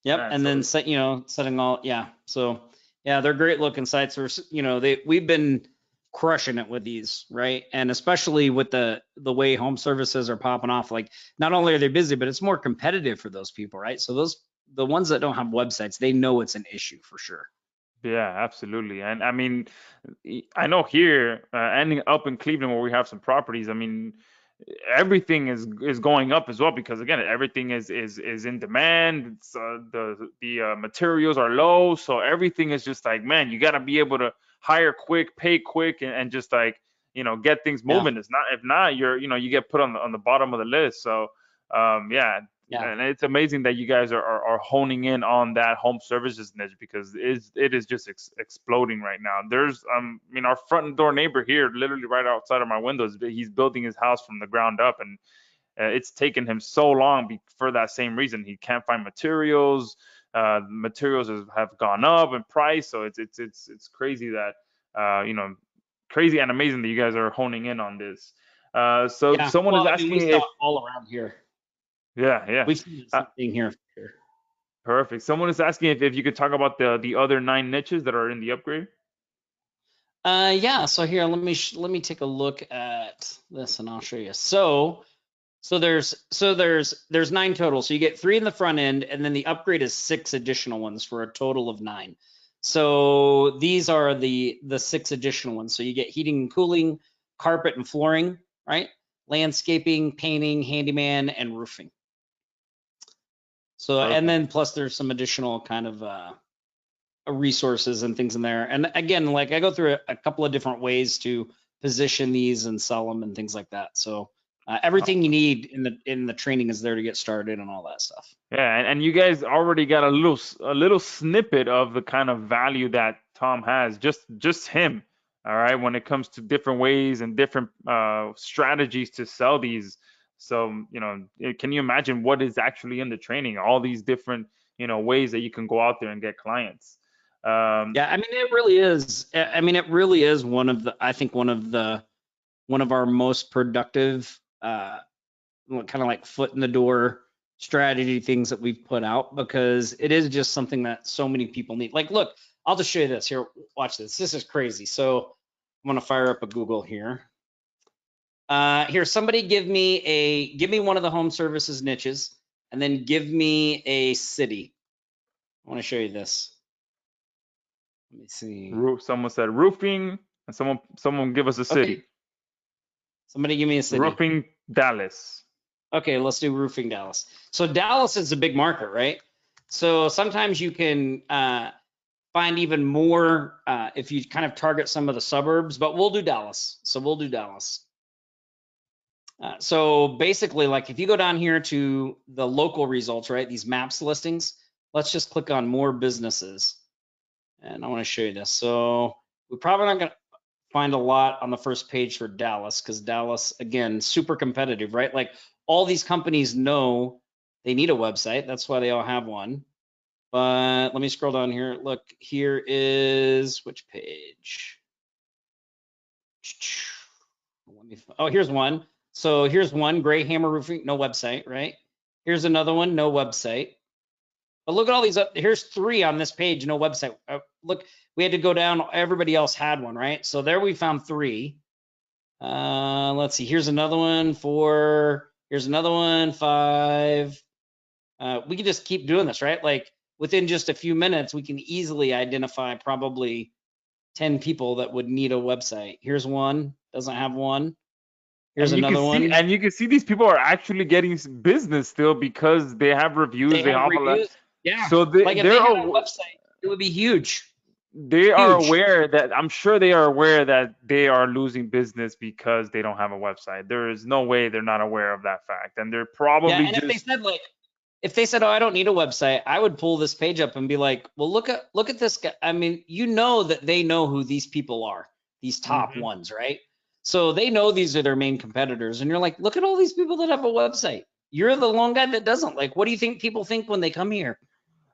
Yep, Man, and then so set, setting all, yeah. So yeah, they're great looking sites. We're, we've been crushing it with these, right? And especially with the way home services are popping off. Like not only are they busy, but it's more competitive for those people, right? So the ones that don't have websites, they know it's an issue for sure. yeah, absolutely. And I mean, I know here, ending up in Cleveland where we have some properties, I mean, everything is going up as well because again, everything is in demand. It's, the materials are low, so everything is just like, man, you got to be able to hire quick, pay quick, and just like, get things Yeah, moving. It's not, if not, you get put on the bottom of the list. So yeah, yeah, and it's amazing that you guys are honing in on that home services niche because it is just exploding right now. There's I mean, our front door neighbor here, literally right outside of my windows, he's building his house from the ground up, and it's taken him so long for that same reason. He can't find materials. Materials have gone up in price, so it's crazy that crazy and amazing that you guys are honing in on this. So yeah. someone is Well, I mean, we asking saw if it all around here. yeah, yeah. We've seen the Uh, same thing here for sure. Perfect. Someone is asking if you could talk about the other 9 niches that are in the upgrade. Yeah. So here, let me take a look at this, and I'll show you. So there's 9 total. So you get 3 in the front end, and then the upgrade is 6 additional ones for a total of 9. So these are the 6 additional ones. So you get heating and cooling, carpet and flooring, right? Landscaping, painting, handyman, and roofing. So and Perfect. then plus there's some additional kind of resources and things in there. And again, like I go through a couple of different ways to position these and sell them and things like that. So everything you Awesome. need in the training is there to get started and all that stuff. Yeah, and you guys already got a little snippet of the kind of value that Tom has, just him. All right, when it comes to different ways and different strategies to sell these. So, can you imagine what is actually in the training? All these different, ways that you can go out there and get clients. Um, Yeah, I mean it really is. I mean it really is I think one of our most productive kind of like foot in the door strategy things that we've put out because it is just something that so many people need. Like, look, I'll just show you this here. Watch this. This is crazy. So I'm gonna fire up a Google here. Here, somebody give me one of the home services niches, and then give me a city. I want to show you this. Let me see. someone said roofing, and someone give us a Okay, city. somebody give me a city. Roofing Dallas. Okay, let's do roofing Dallas. So Dallas is a big market, right? So sometimes you can find even more if you kind of target some of the suburbs, but we'll do Dallas. So we'll do Dallas. So basically, like if you go down here to the local results, right? These maps listings, let's just click on more businesses. And I want to show you this. So we're probably not going to find a lot on the first page for Dallas because Dallas, again, super competitive, right? Like all these companies know they need a website. That's why they all have one. But let me scroll down here. Look, here is which page? Oh, here's one. So here's one, Gray Hammer Roofing, no website, right? Here's another one, no website. But look at all these up. Here's 3 on this page, no website. Look, we had to go down. Everybody else had one, right? So there we found 3. Let's see. Here's another one. 4. Here's another one. 5. We can just keep doing this, right? Like within just a few minutes, we can easily identify probably 10 people that would need a website. Here's one. Doesn't have one. Here's another one. And you can see these people are actually getting business still because they have reviews. They They have have a lot. reviews. Yeah. So Like if they had a website, it would be huge. they are Huge. aware that, I'm sure they are aware that they are losing business because they don't have a website. There is no way they're not aware of that fact, and they're Yeah. probably And if they just said like, if they said, "Oh, I don't need a website," I would pull this page up and be like, "Well, look at this guy." I mean, you know that they know who these people are, these top Mhm. ones, right? So they know these are their main competitors, and you're like, "Look at all these people that have a website. You're the lone guy that doesn't." Like, what do you think people think when they come here?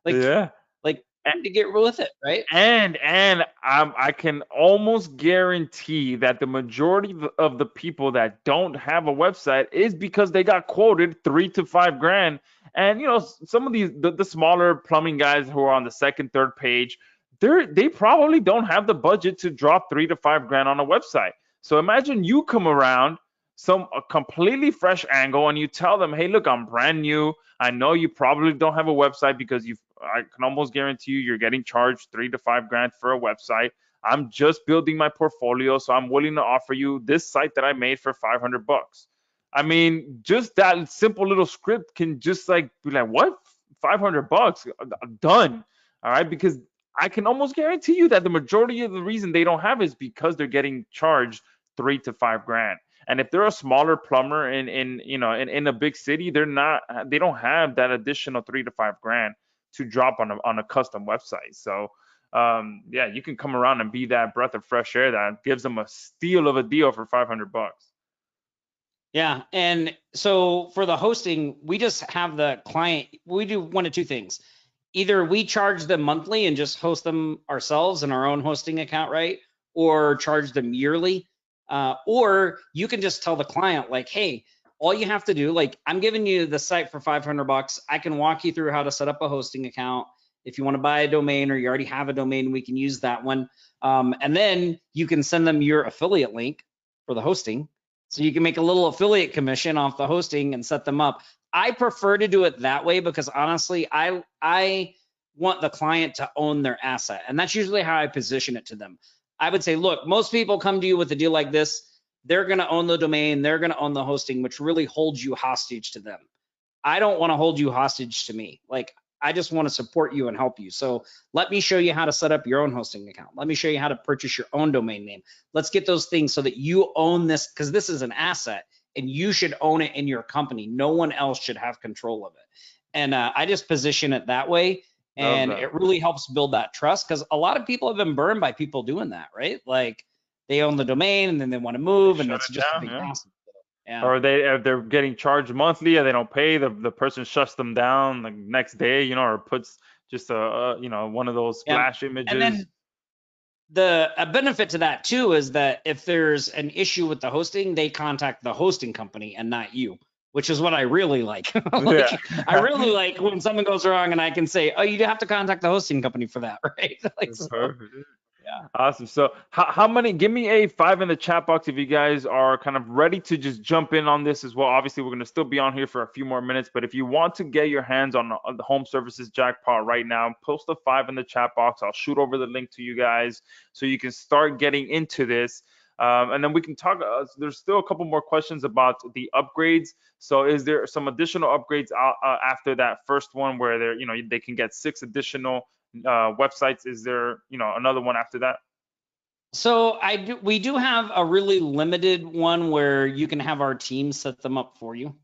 Like, Yeah. like to get with it, right? I can almost guarantee that the majority of the people that don't have a website is because they got quoted 3 to 5 grand. And some of the smaller plumbing guys who are on the second, third page, they probably don't have the budget to drop 3 to 5 grand on a website. So imagine you come around a completely fresh angle and you tell them, hey, look, I'm brand new. I know you probably don't have a website because I can almost guarantee you're getting charged 3 to 5 grand for a website. I'm just building my portfolio, so I'm willing to offer you this site that I made for 500 bucks. I mean, just that simple little script can just like be like, what? 500 bucks? Done. All right. Because I can almost guarantee you that the majority of the reason they don't have is because they're getting charged 3 to 5 grand. And if they're a smaller plumber in a big city, they don't have that additional 3 to 5 grand to drop on a custom website. So yeah, you can come around and be that breath of fresh air that gives them a steal of a deal for 500 bucks. Yeah. And so for the hosting, we just have the client, we do one of two things. Either we charge them monthly and just host them ourselves in our own hosting account, right? Or charge them yearly. Or you can just tell the client, like, hey, all you have to do, like, I'm giving you the site for 500 bucks. I can walk you through how to set up a hosting account. If you want to buy a domain or you already have a domain, we can use that one. And then you can send them your affiliate link for the hosting. So you can make a little affiliate commission off the hosting and set them up. I prefer to do it that way because honestly, I want the client to own their asset. And that's usually how I position it to them. I would say, look, most people come to you with a deal like this. They're going to own the domain. They're going to own the hosting, which really holds you hostage to them. I don't want to hold you hostage to me. Like, I just want to support you and help you. So let me show you how to set up your own hosting account. Let me show you how to purchase your own domain name. Let's get those things so that you own this, because this is an asset and you should own it in your company. No one else should have control of it. And I just position it that way. Love And that. it really helps build that trust, because a lot of people have been burned by people doing that, right? Like they own the domain and then they want to They move and shut it's it just a down, big yeah. hassle. Yeah. Or if they're getting charged monthly and they don't pay, the person shuts them down the next day, or puts just one of those Yeah. splash And images. then a benefit to that too is that if there's an issue with the hosting, they contact the hosting company and not you, which is what I really like. Yeah. Like I really like when something goes wrong and I can say, oh, you have to contact the hosting company for that, right? Like so, Perfect. yeah. Awesome. So, how many? Give me a five in the chat box if you guys are kind of ready to just jump in on this as well. Obviously, we're going to still be on here for a few more minutes, but if you want to get your hands on the home services jackpot right now, post a five in the chat box. I'll shoot over the link to you guys so you can start getting into this. And then we can talk. There's still a couple more questions about the upgrades. So, is there some additional upgrades after that first one where they can get 6 additional websites? Is there another one after that? So we do have a really limited one where you can have our team set them up for you,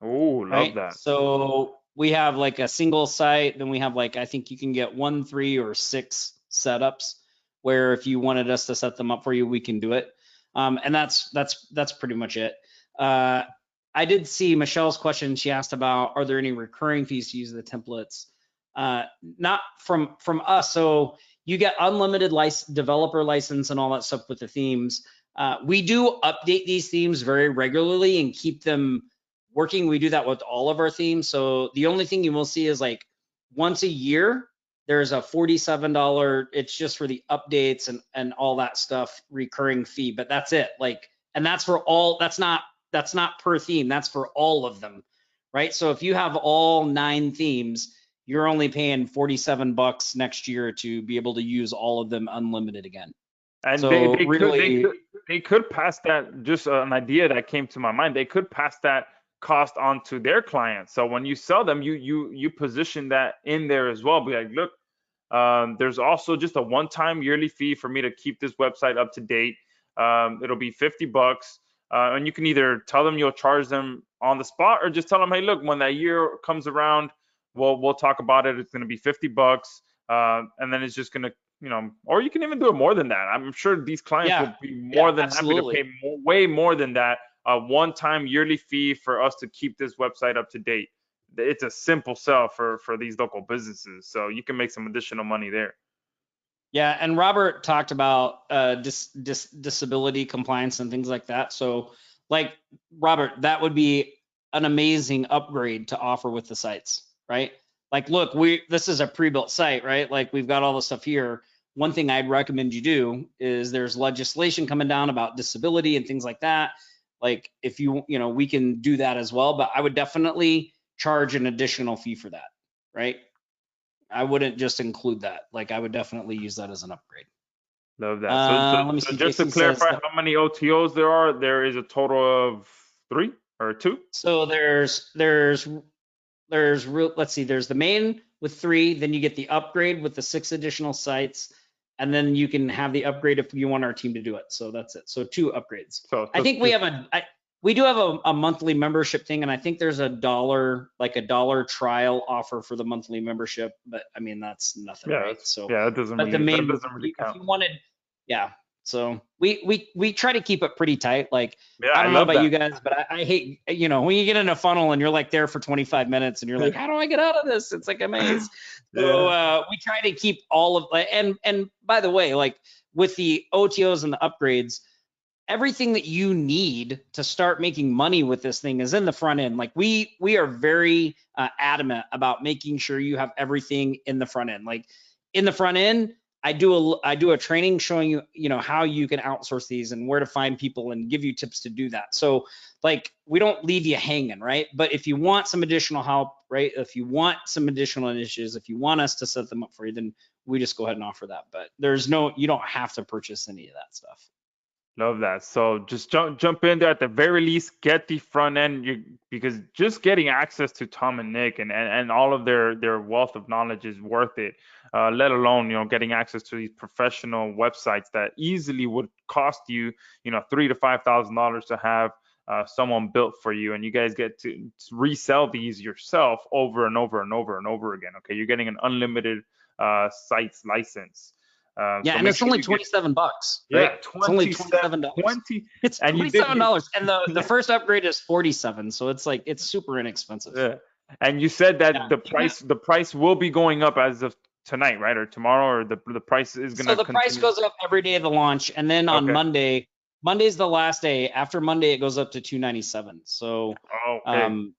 Oh, love right? that. So we have like a single site, then we have like, I think you can get 1, 3, or 6 setups where if you wanted us to set them up for you, we can do it. And that's pretty much it. I did see Michelle's question. She asked about, are there any recurring fees to use the templates? Not from us. So you get unlimited developer license and all that stuff with the themes. We do update these themes very regularly and keep them working. We do that with all of our themes. So the only thing you will see is like once a year, there's a $47. It's just for the updates and all that stuff, recurring fee, but that's it. Like, and that's for all, that's not per theme. That's for all of them, right? So if you have all 9 themes, you're only paying $47 next year to be able to use all of them unlimited again. And So really, they could pass that, just an idea that came to my mind. They could pass that cost on to their clients. So when you sell them, you position that in there as well. Be like, look, there's also just a one-time yearly fee for me to keep this website up to date. It'll be $50, and you can either tell them you'll charge them on the spot, or just tell them, hey, look, when that year comes around, we'll talk about it. It's going to be $50, and then it's just going to, or you can even do it more than that. I'm sure these clients yeah, will be yeah, more than happy to absolutely. pay way more than that. A one-time yearly fee for us to keep this website up to date. It's a simple sell for these local businesses, so you can make some additional money there. Yeah, and Robert talked about disability compliance and things like that. So, like Robert, that would be an amazing upgrade to offer with the sites, right? Like, look, this is a pre-built site, right? Like we've got all the stuff here. One thing I'd recommend you do is there's legislation coming down about disability and things like that. Like if we can do that as well, but I would definitely charge an additional fee for that, right? I wouldn't just include that. Like I would definitely use that as an upgrade. Love that. So, so, Let me so see. just to JC says clarify that. how many OTOs there are, there is a total of three or two. So let's see. There's the main with 3. Then you get the upgrade with the 6 additional sites, and then you can have the upgrade if you want our team to do it. So that's it. So 2 upgrades. So, I think we do have a monthly membership thing, and I think there's a dollar trial offer for the monthly membership. But I mean that's nothing, yeah, right? So, that but the main, doesn't really if count. you wanted, yeah. So we try to keep it pretty tight. Like Yeah, I I don't know love about you that. guys, but I hate, when you get in a funnel and you're like there for 25 minutes and you're like, how do I get out of this? It's like a maze. So Yeah. we try to keep all of, and by the way, like with the OTOs and the upgrades, everything that you need to start making money with this thing is in the front end. Like we are very adamant about making sure you have everything in the front end. Like in the front end, I do a training showing you how you can outsource these and where to find people and give you tips to do that. So like we don't leave you hanging, right? But if you want some additional help, right? If you want some additional initiatives, if you want us to set them up for you, then we just go ahead and offer that. But you don't have to purchase any of that stuff. Love that. So just jump in there at the very least, get the front end, because just getting access to Tom and Nick and all of their wealth of knowledge is worth it. Let alone getting access to these professional websites that easily would cost you $3,000 to $5,000 to have someone built for you, and you guys get to resell these yourself over and over and over and over again. Okay, you're getting an unlimited sites license. Yeah, So and make it's sure only you get. $27, right? Yeah, It's only 27, $27. 20, It's and you did. $27, and the Yeah, first upgrade is 47, so it's super inexpensive. yeah. And you said that Yeah. the price will be going up as of tonight, right, or tomorrow, or the price is So gonna the price continue. goes up every day of the launch, and then on Okay. Monday's the last day. After Monday, it goes up to 297. So, Okay.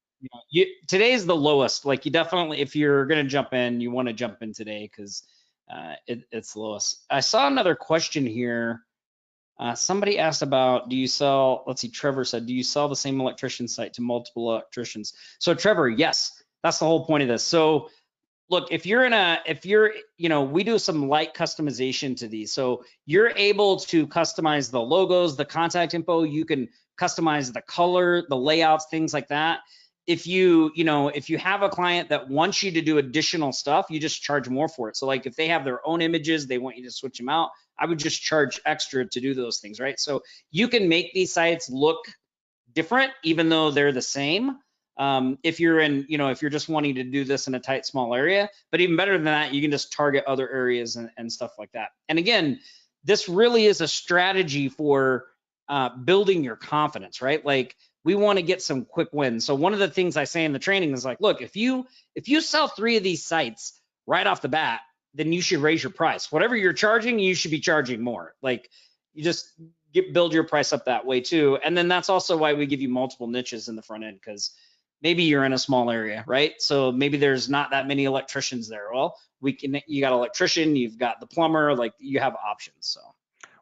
today's the lowest. Like you definitely, if you're gonna jump in, you want to jump in today because it's the lowest. I saw another question here. Somebody asked about, do you sell, let's see, Trevor said, do you sell the same electrician site to multiple electricians? So Trevor, yes, that's the whole point of this. So look, we do some light customization to these. So you're able to customize the logos, the contact info, you can customize the color, the layouts, things like that. If you have a client that wants you to do additional stuff, you just charge more for it. So like if they have their own images, they want you to switch them out, I would just charge extra to do those things, right? So you can make these sites look different, even though they're the same. If you're just wanting to do this in a tight, small area, but even better than that, you can just target other areas and stuff like that. And again, this really is a strategy for building your confidence, right? Like we want to get some quick wins. So one of the things I say in the training is like, look, if you sell 3 of these sites right off the bat, then you should raise your price. Whatever you're charging, you should be charging more. Like you just build your price up that way too. And then that's also why we give you multiple niches in the front end, because maybe you're in a small area, right? So maybe there's not that many electricians there. Well, you got electrician, you've got the plumber, like you have options. So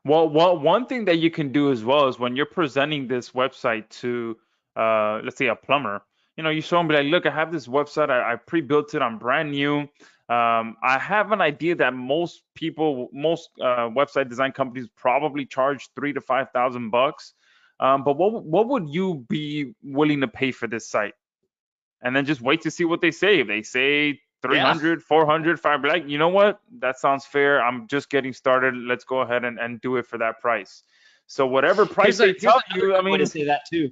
Well, one thing that you can do as well is when you're presenting this website to, let's say, a plumber, you show them, be like, look, I have this website, I pre-built it, I'm brand new. I have an idea that most people, most website design companies probably charge 3 to 5 thousand bucks. But what would you be willing to pay for this site? And then just wait to see what they say. If they say Yeah. 300, 400, 5, like, you know what? That sounds fair. I'm just getting started. Let's go ahead and do it for that price. So whatever price they Here's tell another you, I good way to mean, say that too.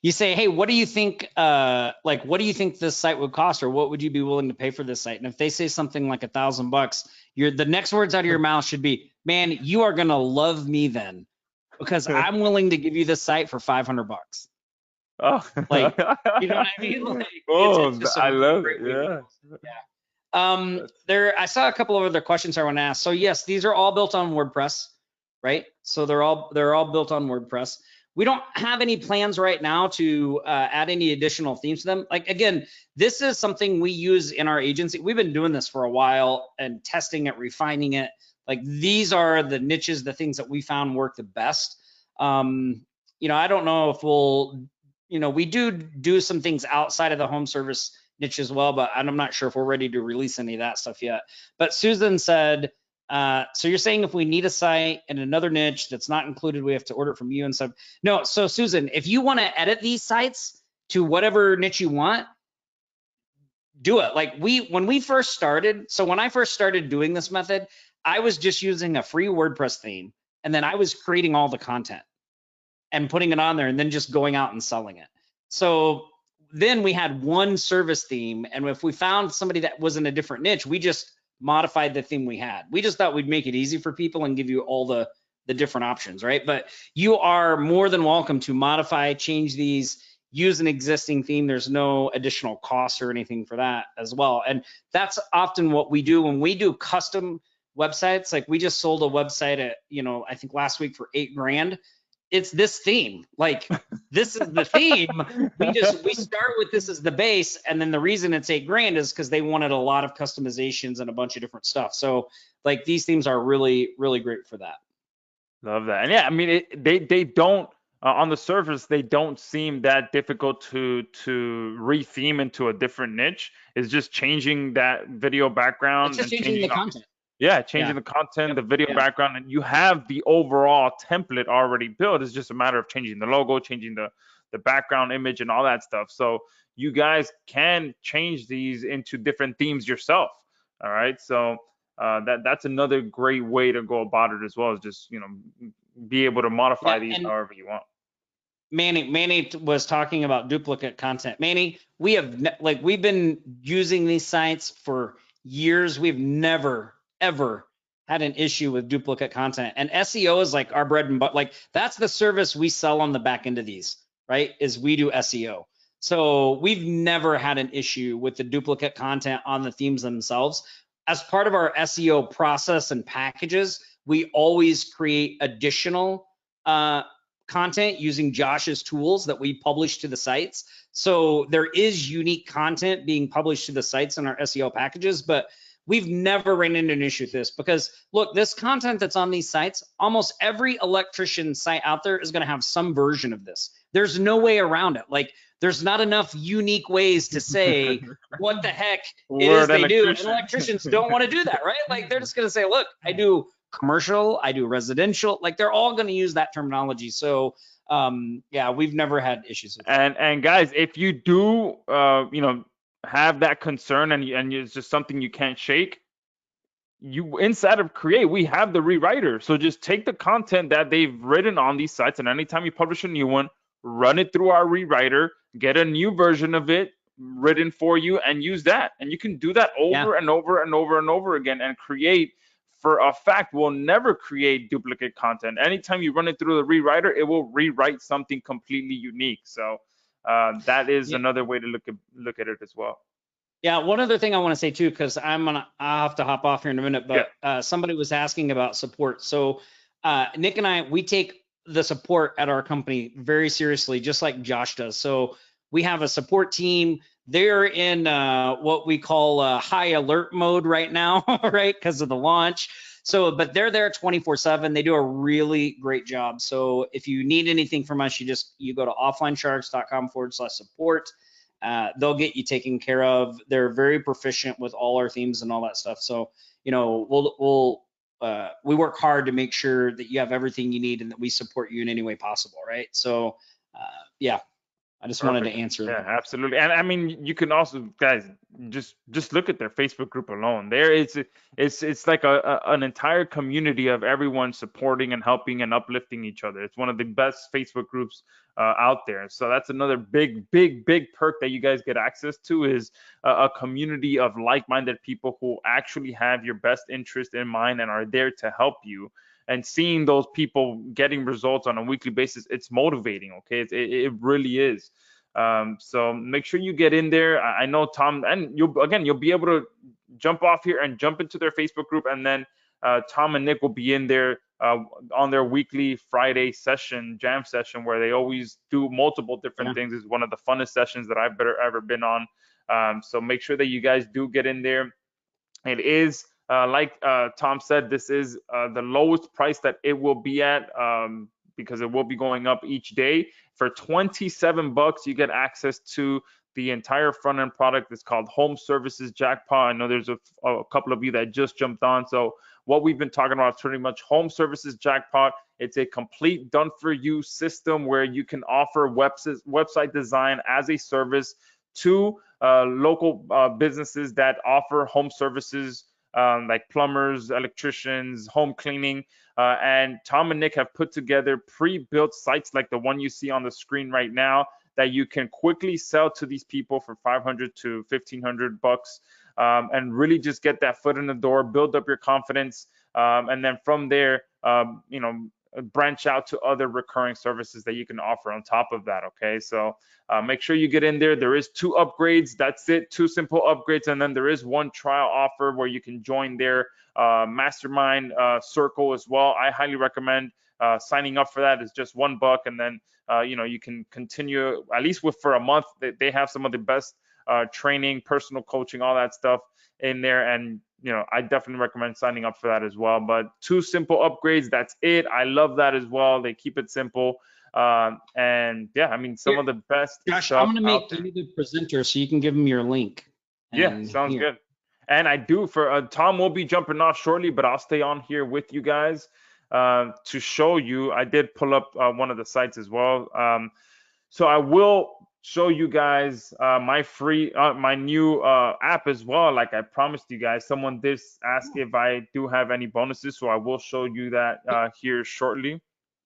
You say, hey, what do you think, what do you think this site would cost, or what would you be willing to pay for this site? And if they say something like $1,000, the next words out of your mouth should be, man, you are gonna love me then, because I'm willing to give you this site for $500. oh, Like, you know what I mean? Like, it's oh, just a I really love it. great way to Yeah. go. Yeah. I saw a couple of other questions I want to ask. So yes, these are all built on WordPress, right? So they're all built on WordPress. We don't have any plans right now to add any additional themes to them. Like, again, this is something we use in our agency. We've been doing this for a while and testing it, refining it. Like, these are the niches, the things that we found work the best. I don't know if we do some things outside of the home service niche as well, but I'm not sure if we're ready to release any of that stuff yet. But Susan said, so you're saying if we need a site in another niche that's not included, we have to order it from you and stuff. No, so Susan, if you want to edit these sites to whatever niche you want, do it. Like, when I first started doing this method, I was just using a free WordPress theme, and then I was creating all the content and putting it on there and then just going out and selling it. So then we had one service theme, and if we found somebody that was in a different niche, we just modified the theme we had. We just thought we'd make it easy for people and give you all the different options, right? But you are more than welcome to modify, change these, use an existing theme. There's no additional cost or anything for that as well. And that's often what we do when we do custom websites. Like, we just sold a website at, I think last week for $8,000. It's this theme. Like, this is the theme. We start with this as the base, and then the reason it's $8,000 is because they wanted a lot of customizations and a bunch of different stuff. So, like, these themes are really, really great for that. Love that. And yeah, I mean, they don't on the surface, they don't seem that difficult to retheme into a different niche. It's just changing that video It's background just and changing changing the content. yeah, Yeah. changing the content, Yep. the video Yeah. background, and you have the overall template already built. It's just a matter of changing the logo, changing the background image, and all that stuff. So you guys can change these into different themes yourself. All right. So that's another great way to go about it as well. Is just be able to modify Yeah. these And however you want. Manny was talking about duplicate content. Manny, we've been using these sites for years. We've never ever had an issue with duplicate content. And SEO is like our bread and butter. Like, that's the service we sell on the back end of these, right? Is we do SEO. So we've never had an issue with the duplicate content on the themes themselves. As part of our SEO process and packages, we always create additional content using Josh's tools that we publish to the sites. So there is unique content being published to the sites in our SEO packages, but we've never ran into an issue with this, because look, this content that's on these sites, almost every electrician site out there is going to have some version of this. There's no way around it. Like, there's not enough unique ways to say what the heck it is Word they do. And electrician. electricians don't want to do that, right? Like, they're just going to say, look, I do commercial, I do residential. Like, they're all going to use that terminology. So yeah, we've never had issues with that. And guys, if you do have that concern and it's just something you can't shake, you inside of Create, we have the rewriter. So just take the content that they've written on these sites, and anytime you publish a new one, run it through our rewriter, get a new version of it written for you, and use that. And you can do that Yeah. over and over and over and over again. And Create, for a fact, will never create duplicate content. Anytime you run it through the rewriter, it will rewrite something completely unique. So that is Yeah. another way to look at it as well. Yeah, one other thing I want to say too, because I'll have to hop off here in a minute, Yeah. but somebody was asking about support. So Nick and I, we take the support at our company very seriously, just like Josh does. So we have a support team. They're in what we call high alert mode right now, right? Because of the launch. So, but they're there 24/7. They do a really great job. So if you need anything from us, you go to offlinesharks.com/support. they'll get you taken care of. They're very proficient with all our themes and all that stuff. So, you know, we work hard to make sure that you have everything you need and that we support you in any way possible, right? So, yeah, I just wanted to Perfect. answer Yeah, that. absolutely. And I mean, you can also, guys, just look at their Facebook group alone. There, it's like an entire community of everyone supporting and helping and uplifting each other. It's one of the best Facebook groups out there. So that's another big perk that you guys get access to is a community of like-minded people who actually have your best interest in mind and are there to help you. And seeing those people getting results on a weekly basis, it's motivating. Okay, it really is. So make sure you get in there. I know Tom, and you'll be able to jump off here and jump into their Facebook group, and then Tom and Nick will be in there on their weekly Friday session, jam session, where they always do multiple different Yeah. things. It's one of the funnest sessions that I've ever been on. So make sure that you guys do get in there. It is like Tom said, this is the lowest price that it will be at because it will be going up each day. For 27 bucks, you get access to the entire front end product. It's called Home Services Jackpot. I know there's a couple of you that just jumped on. So what we've been talking about is pretty much Home Services Jackpot. It's a complete done for you system where you can offer website design as a service to local businesses that offer home services like plumbers, electricians, home cleaning. And Tom and Nick have put together pre-built sites like the one you see on the screen right now that you can quickly sell to these people for 500 to 1500 bucks and really just get that foot in the door, build up your confidence. And then from there, you know, branch out to other recurring services that you can offer on top of that. Okay, so make sure you get in there. There is 2 upgrades. That's it, 2 simple upgrades, and then there is 1 trial offer where you can join their mastermind circle as well. I highly recommend signing up for that. It's just $1, and then you know, you can continue at least for a month. They have some of the best training, personal coaching, all that stuff in there, and you know, I definitely recommend signing up for that as well. But 2 simple upgrades, that's it. I love that as well. They keep it simple. And yeah, I mean, some Here, of the best Josh, I'm stuff gonna out make there. you the presenter so you can give them your link. Yeah, And sounds here, good. And I do for Tom will be jumping off shortly, but I'll stay on here with you guys to show you. I did pull up one of the sites as well. So I will show you guys my new app as well. Like I promised you guys, someone did ask if I do have any bonuses, so I will show you that here shortly.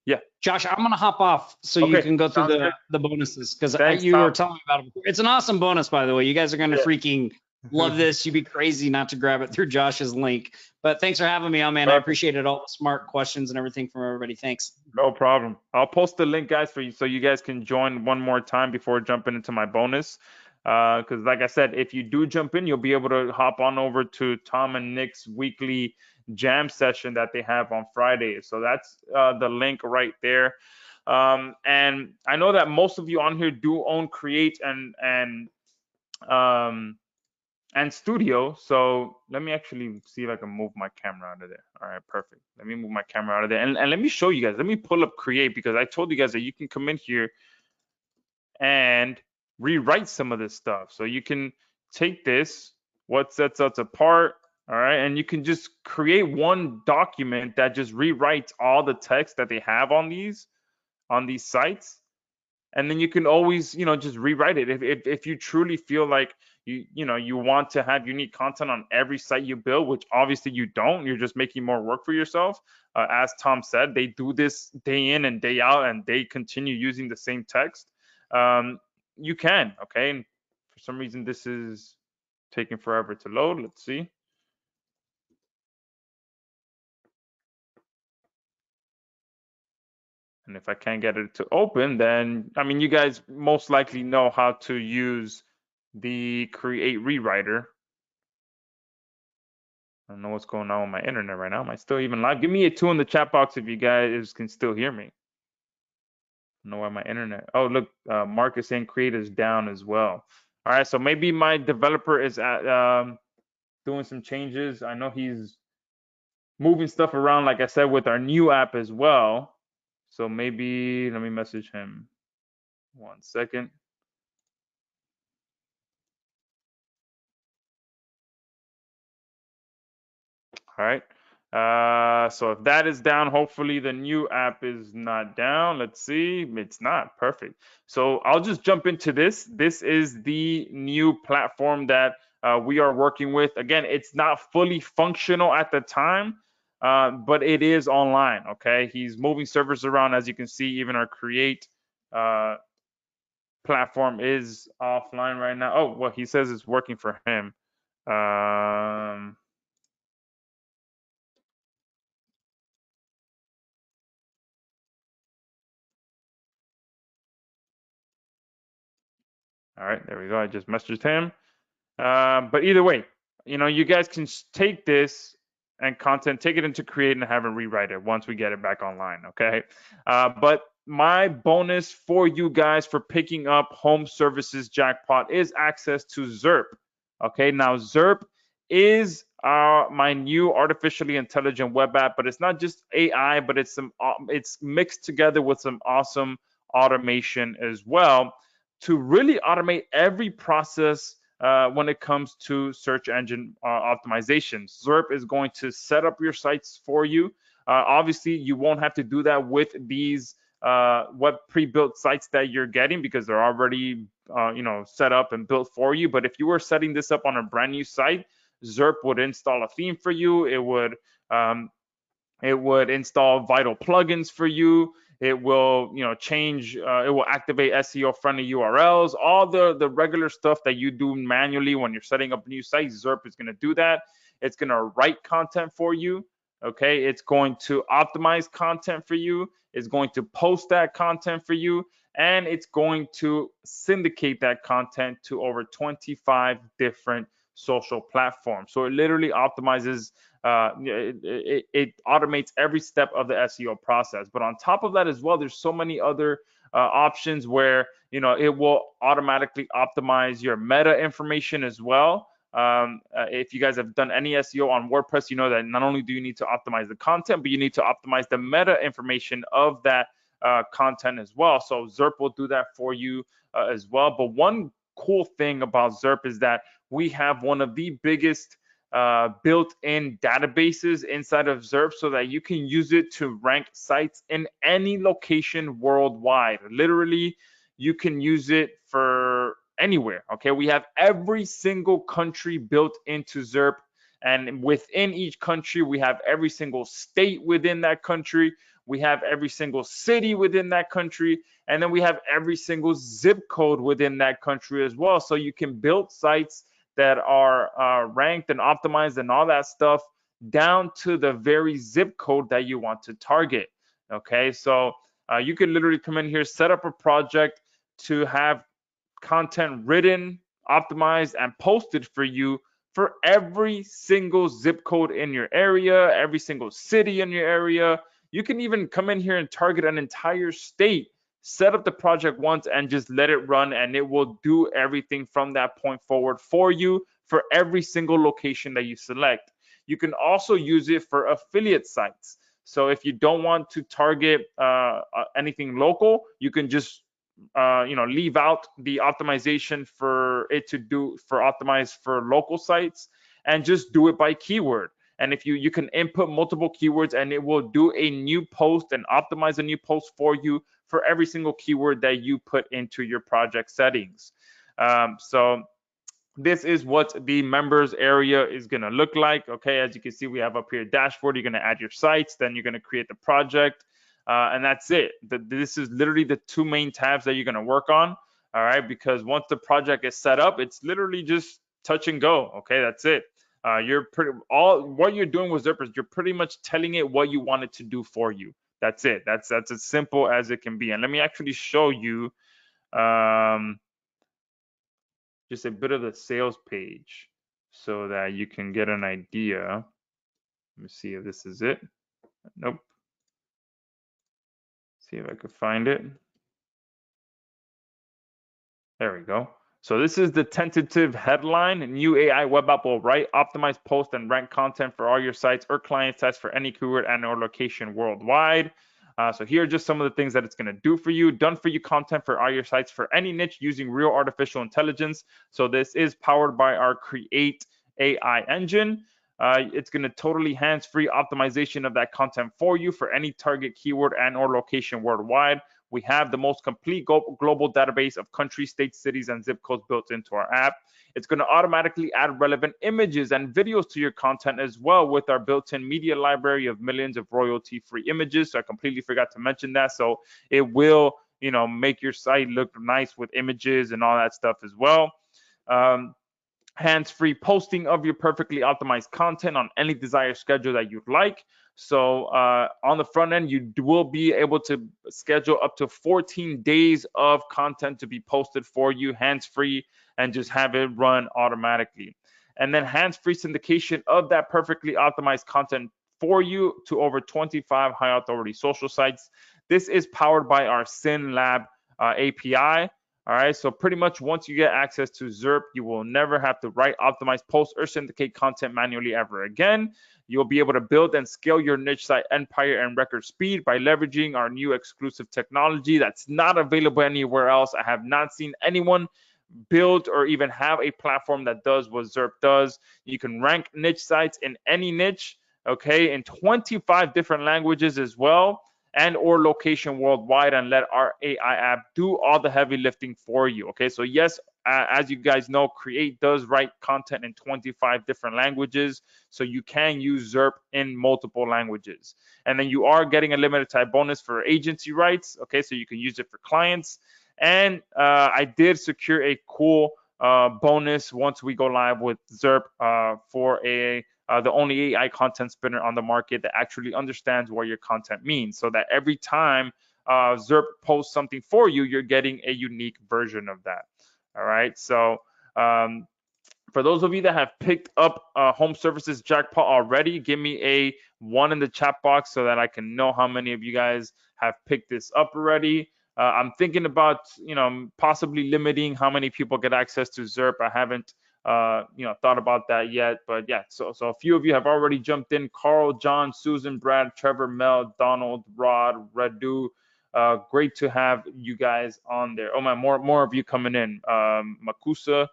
Yeah. Josh, I'm gonna hop off so you Okay. can go through Sounds good. the bonuses because Thanks, you were Tom. telling me about it before. It's an awesome bonus, by the way. You guys are gonna freaking love Yeah. this. You'd be crazy not to grab it through Josh's link. But thanks for having me on, man. I Perfect. appreciated all the smart questions and everything from everybody. Thanks. No problem. I'll post the link, guys, for you so you guys can join one more time before jumping into my bonus. Because, like I said, if you do jump in, you'll be able to hop on over to Tom and Nick's weekly jam session that they have on Fridays. So that's the link right there. And I know that most of you on here do own Create um, and Studio. So let me actually see if I can move my camera out of there. All right, perfect. Let me move my camera out of there. And let me show you guys. Let me pull up Create because I told you guys that you can come in here and rewrite some of this stuff. So you can take this, what sets us apart, all right, and you can just create one document that just rewrites all the text that they have on these sites, and then you can always, you know, just rewrite it if you truly feel like you want to have unique content on every site you build, which obviously you don't. You're just making more work for yourself. As Tom said, they do this day in and day out, and they continue using the same text. Um, you can, okay. And for some reason, this is taking forever to load. Let's see. And if I can't get it to open, then, I mean, you guys most likely know how to use the Create Rewriter. I don't know what's going on with my internet right now. Am I still even live? Give me a 2 in the chat box if you guys can still hear me. I don't know why my internet. Oh, look, Marcus saying Create is down as well. All right, so maybe my developer is doing some changes. I know he's moving stuff around, like I said, with our new app as well. So maybe let me message him. 1 second. All right. So if that is down, hopefully the new app is not down. Let's see. It's not. Perfect. So I'll just jump into this. This is the new platform that we are working with. Again, it's not fully functional at the time, but it is online. Okay. He's moving servers around. As you can see, even our create platform is offline right now. Oh, well, he says it's working for him. All right, there we go. I just messaged him. But either way, you guys can take this and content, take it into Create and have it rewrite it once we get it back online. Okay. But my bonus for you guys for picking up home services jackpot is access to Zurp. Okay. Now Zurp is my new artificially intelligent web app, but it's not just AI, but it's mixed together with some awesome automation as well to really automate every process when it comes to search engine optimization. Zurp is going to set up your sites for you. Obviously, you won't have to do that with these web pre-built sites that you're getting because they're already set up and built for you. But if you were setting this up on a brand new site, Zurp would install a theme for you. It would install vital plugins for you. It will, change. It will activate SEO-friendly URLs. All the regular stuff that you do manually when you're setting up a new site, Zurp is going to do that. It's going to write content for you. Okay, it's going to optimize content for you. It's going to post that content for you, and it's going to syndicate that content to over 25 different social platforms. So it literally optimizes it automates every step of the SEO process. But on top of that as well, there's so many other options where it will automatically optimize your meta information as well. If you guys have done any SEO on WordPress, you know that not only do you need to optimize the content, but you need to optimize the meta information of that content as well. So Zurp will do that for you as well. But one cool thing about Zurp is that we have one of the biggest built-in databases inside of Zurp so that you can use it to rank sites in any location worldwide. Literally, you can use it for anywhere. Okay, we have every single country built into Zurp, and within each country, we have every single state within that country. We have every single city within that country, and then we have every single zip code within that country as well. So you can build sites that are ranked and optimized and all that stuff down to the very zip code that you want to target. Okay, so you can literally come in here, set up a project to have content written, optimized, and posted for you for every single zip code in your area, every single city in your area. You can even come in here and target an entire state, set up the project once and just let it run, and it will do everything from that point forward for you for every single location that you select. You can also use it for affiliate sites. So if you don't want to target anything local, you can just leave out the optimization for it to do for optimize for local sites and just do it by keyword. And if you can input multiple keywords and it will do a new post and optimize a new post for you for every single keyword that you put into your project settings. So this is what the members area is going to look like. Okay, as you can see, we have up here dashboard. You're going to add your sites, then you're going to create the project, and that's it. This is literally the two main tabs that you're going to work on. All right, because once the project is set up, it's literally just touch and go. Okay, that's it. What you're doing with Zurp is you're pretty much telling it what you want it to do for you. That's it. That's as simple as it can be. And let me actually show you just a bit of the sales page so that you can get an idea. Let me see if this is it. Nope. See if I could find it. There we go. So this is the tentative headline. New AI web app will write, optimize, post, and rank content for all your sites or client sites for any keyword and or location worldwide. So here are just some of the things that it's going to do for you. Done for you content for all your sites for any niche using real artificial intelligence. So this is powered by our Create AI engine. It's going to totally hands-free optimization of that content for you for any target keyword and or location worldwide. We have the most complete global database of countries, states, cities, and zip codes built into our app. It's going to automatically add relevant images and videos to your content as well with our built-in media library of millions of royalty-free images. So I completely forgot to mention that. So it will, make your site look nice with images and all that stuff as well. Hands-free posting of your perfectly optimized content on any desired schedule that you'd like. So on the front end, you will be able to schedule up to 14 days of content to be posted for you hands-free and just have it run automatically. And then hands-free syndication of that perfectly optimized content for you to over 25 high authority social sites. This is powered by our SynLab API. All right, so pretty much once you get access to Zurp, you will never have to write, optimize, post, or syndicate content manually ever again. You'll be able to build and scale your niche site empire and record speed by leveraging our new exclusive technology that's not available anywhere else. I have not seen anyone build or even have a platform that does what Zurp does. You can rank niche sites in any niche, okay, in 25 different languages as well, and or location worldwide, and let our AI app do all the heavy lifting for you. Okay, so yes, as you guys know, Create does write content in 25 different languages, so you can use Zurp in multiple languages. And then you are getting a limited time bonus for agency rights. Okay, so you can use it for clients. And I did secure a cool bonus once we go live with Zurp for the only AI content spinner on the market that actually understands what your content means, so that every time Zurp posts something for you, you're getting a unique version of that. All right, so for those of you that have picked up Home Services Jackpot already, give me a 1 in the chat box so that I can know how many of you guys have picked this up already. I'm thinking about, possibly limiting how many people get access to Zurp. I haven't, thought about that yet, but yeah. So a few of you have already jumped in. Carl, John, Susan, Brad, Trevor, Mel, Donald, Rod, Radu. Great to have you guys on there. Oh my, more of you coming in. Makusa,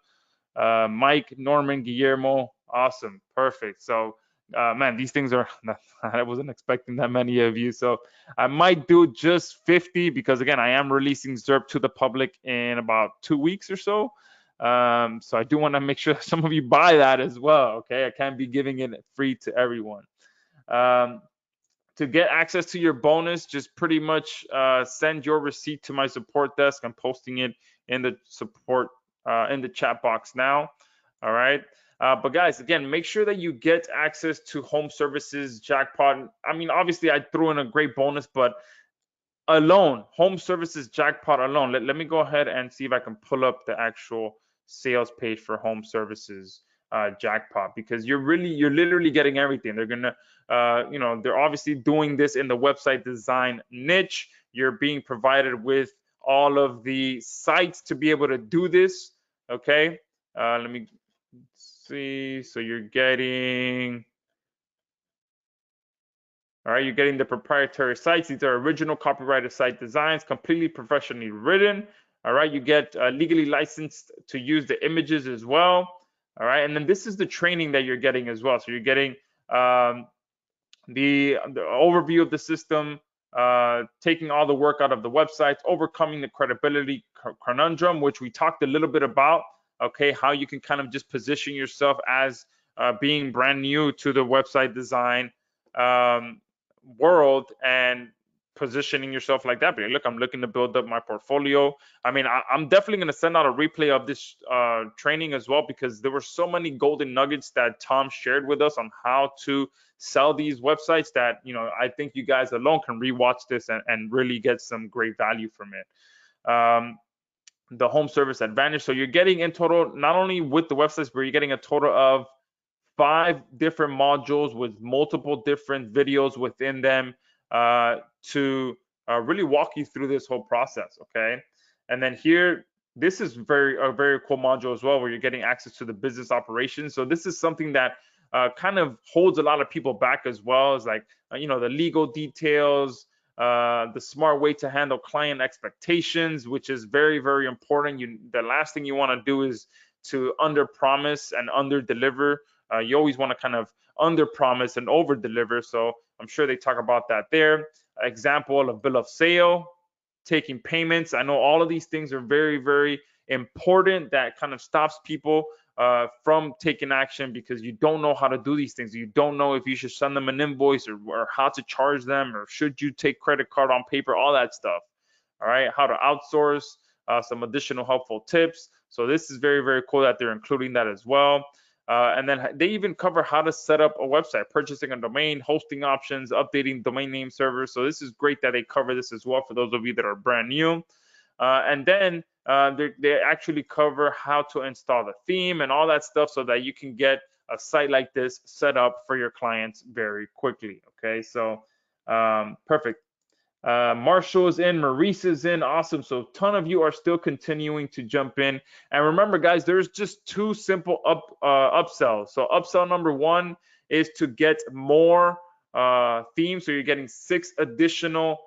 Mike, Norman, Guillermo. Awesome, perfect. So man, these things are, I wasn't expecting that many of you. So I might do just 50 because, again, I am releasing Zurp to the public in about 2 weeks or so. So I do want to make sure some of you buy that as well. Okay, I can't be giving it free to everyone. To get access to your bonus, just pretty much send your receipt to my support desk. I'm posting it in the support in the chat box now. All right. But guys, again, make sure that you get access to Home Services Jackpot. I mean, obviously, I threw in a great bonus, but alone, Home Services Jackpot alone. Let me go ahead and see if I can pull up the actual sales page for Home Services Jackpot, because you're literally getting everything. They're gonna, they're obviously doing this in the website design niche. You're being provided with all of the sites to be able to do this. Okay. Let me see. So you're getting, all right, you're getting the proprietary sites. These are original copyrighted site designs, completely professionally written. All right, you get legally licensed to use the images as well. All right, and then this is the training that you're getting as well. So you're getting the overview of the system, taking all the work out of the websites, overcoming the credibility conundrum, which we talked a little bit about. Okay, how you can kind of just position yourself as being brand new to the website design world and positioning yourself like that. But look, I'm looking to build up my portfolio. I mean, I'm definitely going to send out a replay of this training as well, because there were so many golden nuggets that Tom shared with us on how to sell these websites that, I think you guys alone can rewatch this and really get some great value from it. The home service advantage. So you're getting in total, not only with the websites, but you're getting a total of 5 different modules with multiple different videos within them to really walk you through this whole process. Okay. And then here, this is a very cool module as well, where you're getting access to the business operations. So this is something that kind of holds a lot of people back as well, as like, the legal details, the smart way to handle client expectations, which is very important. The last thing you want to do is to under promise and under deliver You always want to kind of under promise and over deliver. So I'm sure they talk about that there. Example of bill of sale, taking payments. I know all of these things are very, very important. That kind of stops people from taking action because you don't know how to do these things. You don't know if you should send them an invoice or how to charge them, or should you take credit card on paper, all that stuff. All right, how to outsource, some additional helpful tips. So this is very, very cool that they're including that as well. And then they even cover how to set up a website, purchasing a domain, hosting options, updating domain name servers. So this is great that they cover this as well for those of you that are brand new. And then they actually cover how to install the theme and all that stuff so that you can get a site like this set up for your clients very quickly. Okay, so perfect. Marshall is in, Maurice is in, awesome. So a ton of you are still continuing to jump in. And remember, guys, there's just two simple upsells. So upsell number one is to get more themes. So you're getting 6 additional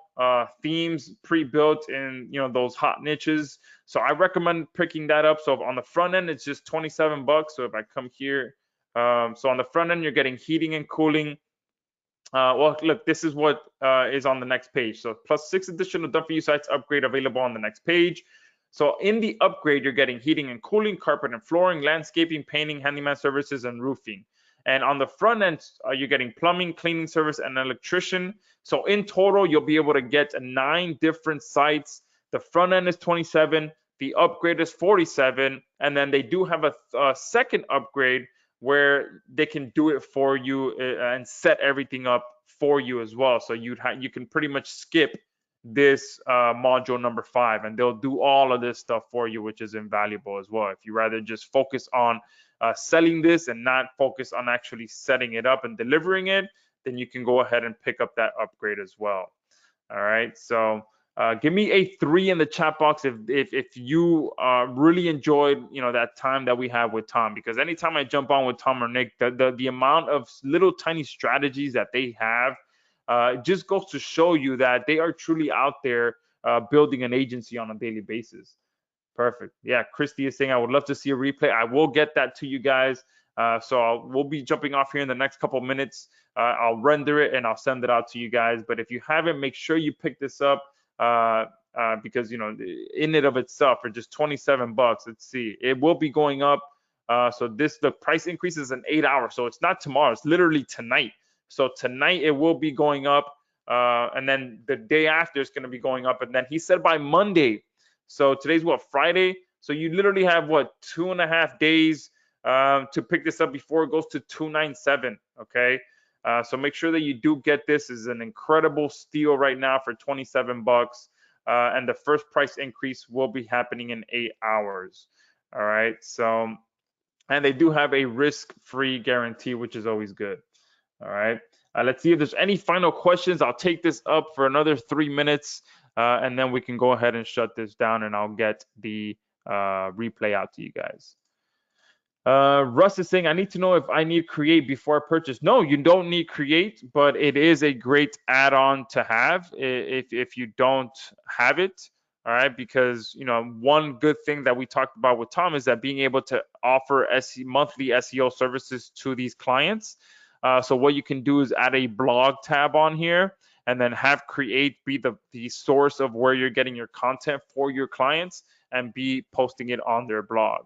themes pre-built in those hot niches. So I recommend picking that up. So on the front end, it's just 27 bucks. So if I come here, so on the front end, you're getting heating and cooling. Well, look, this is what is on the next page. So plus 6 additional done for you sites upgrade available on the next page. So in the upgrade, you're getting heating and cooling, carpet and flooring, landscaping, painting, handyman services, and roofing. And on the front end, you're getting plumbing, cleaning service, and electrician. So in total, you'll be able to get 9 different sites. The front end is 27, the upgrade is 47, and then they do have a second upgrade where they can do it for you and set everything up for you as well. So you can pretty much skip this module number 5, and they'll do all of this stuff for you, which is invaluable as well. If you rather just focus on selling this and not focus on actually setting it up and delivering it, then you can go ahead and pick up that upgrade as well. All right, so give me a 3 in the chat box if you really enjoyed that time that we have with Tom, because anytime I jump on with Tom or Nick, the amount of little tiny strategies that they have just goes to show you that they are truly out there building an agency on a daily basis. Perfect. Yeah, Christy is saying I would love to see a replay. I will get that to you guys. So we'll be jumping off here in the next couple minutes. I'll render it and I'll send it out to you guys. But if you haven't, make sure you pick this up because in and of itself for just 27 bucks. Let's see, it will be going up. So the price increase is in 8 hours. So it's not tomorrow. It's literally tonight. So tonight it will be going up, and then the day after it's going to be going up. And then he said by Monday. So today's what, Friday? So you literally have what, 2.5 days to pick this up before it goes to 297. Okay. So make sure that you do get this. Is an incredible steal right now for 27 bucks. And the first price increase will be happening in 8 hours. All right. So, and they do have a risk-free guarantee, which is always good. All right. Let's see if there's any final questions. I'll take this up for another 3 minutes, and then we can go ahead and shut this down, and I'll get the replay out to you guys. Russ is saying, I need to know if I need Create before I purchase. No, you don't need Create, but it is a great add-on to have if you don't have it. All right, because one good thing that we talked about with Tom is that being able to offer monthly SEO services to these clients. So what you can do is add a blog tab on here, and then have Create be the source of where you're getting your content for your clients, and be posting it on their blog.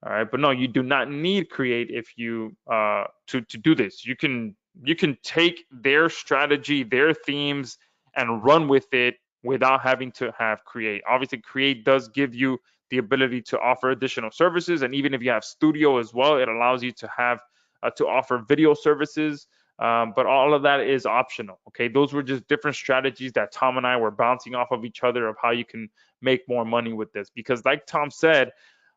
All right, but no, you do not need Create if you to do this. You can take their strategy, their themes, and run with it without having to have Create. Obviously, Create does give you the ability to offer additional services, and even if you have Studio as well, it allows you to have to offer video services. But all of that is optional. Okay, those were just different strategies that Tom and I were bouncing off of each other of how you can make more money with this. Because like Tom said,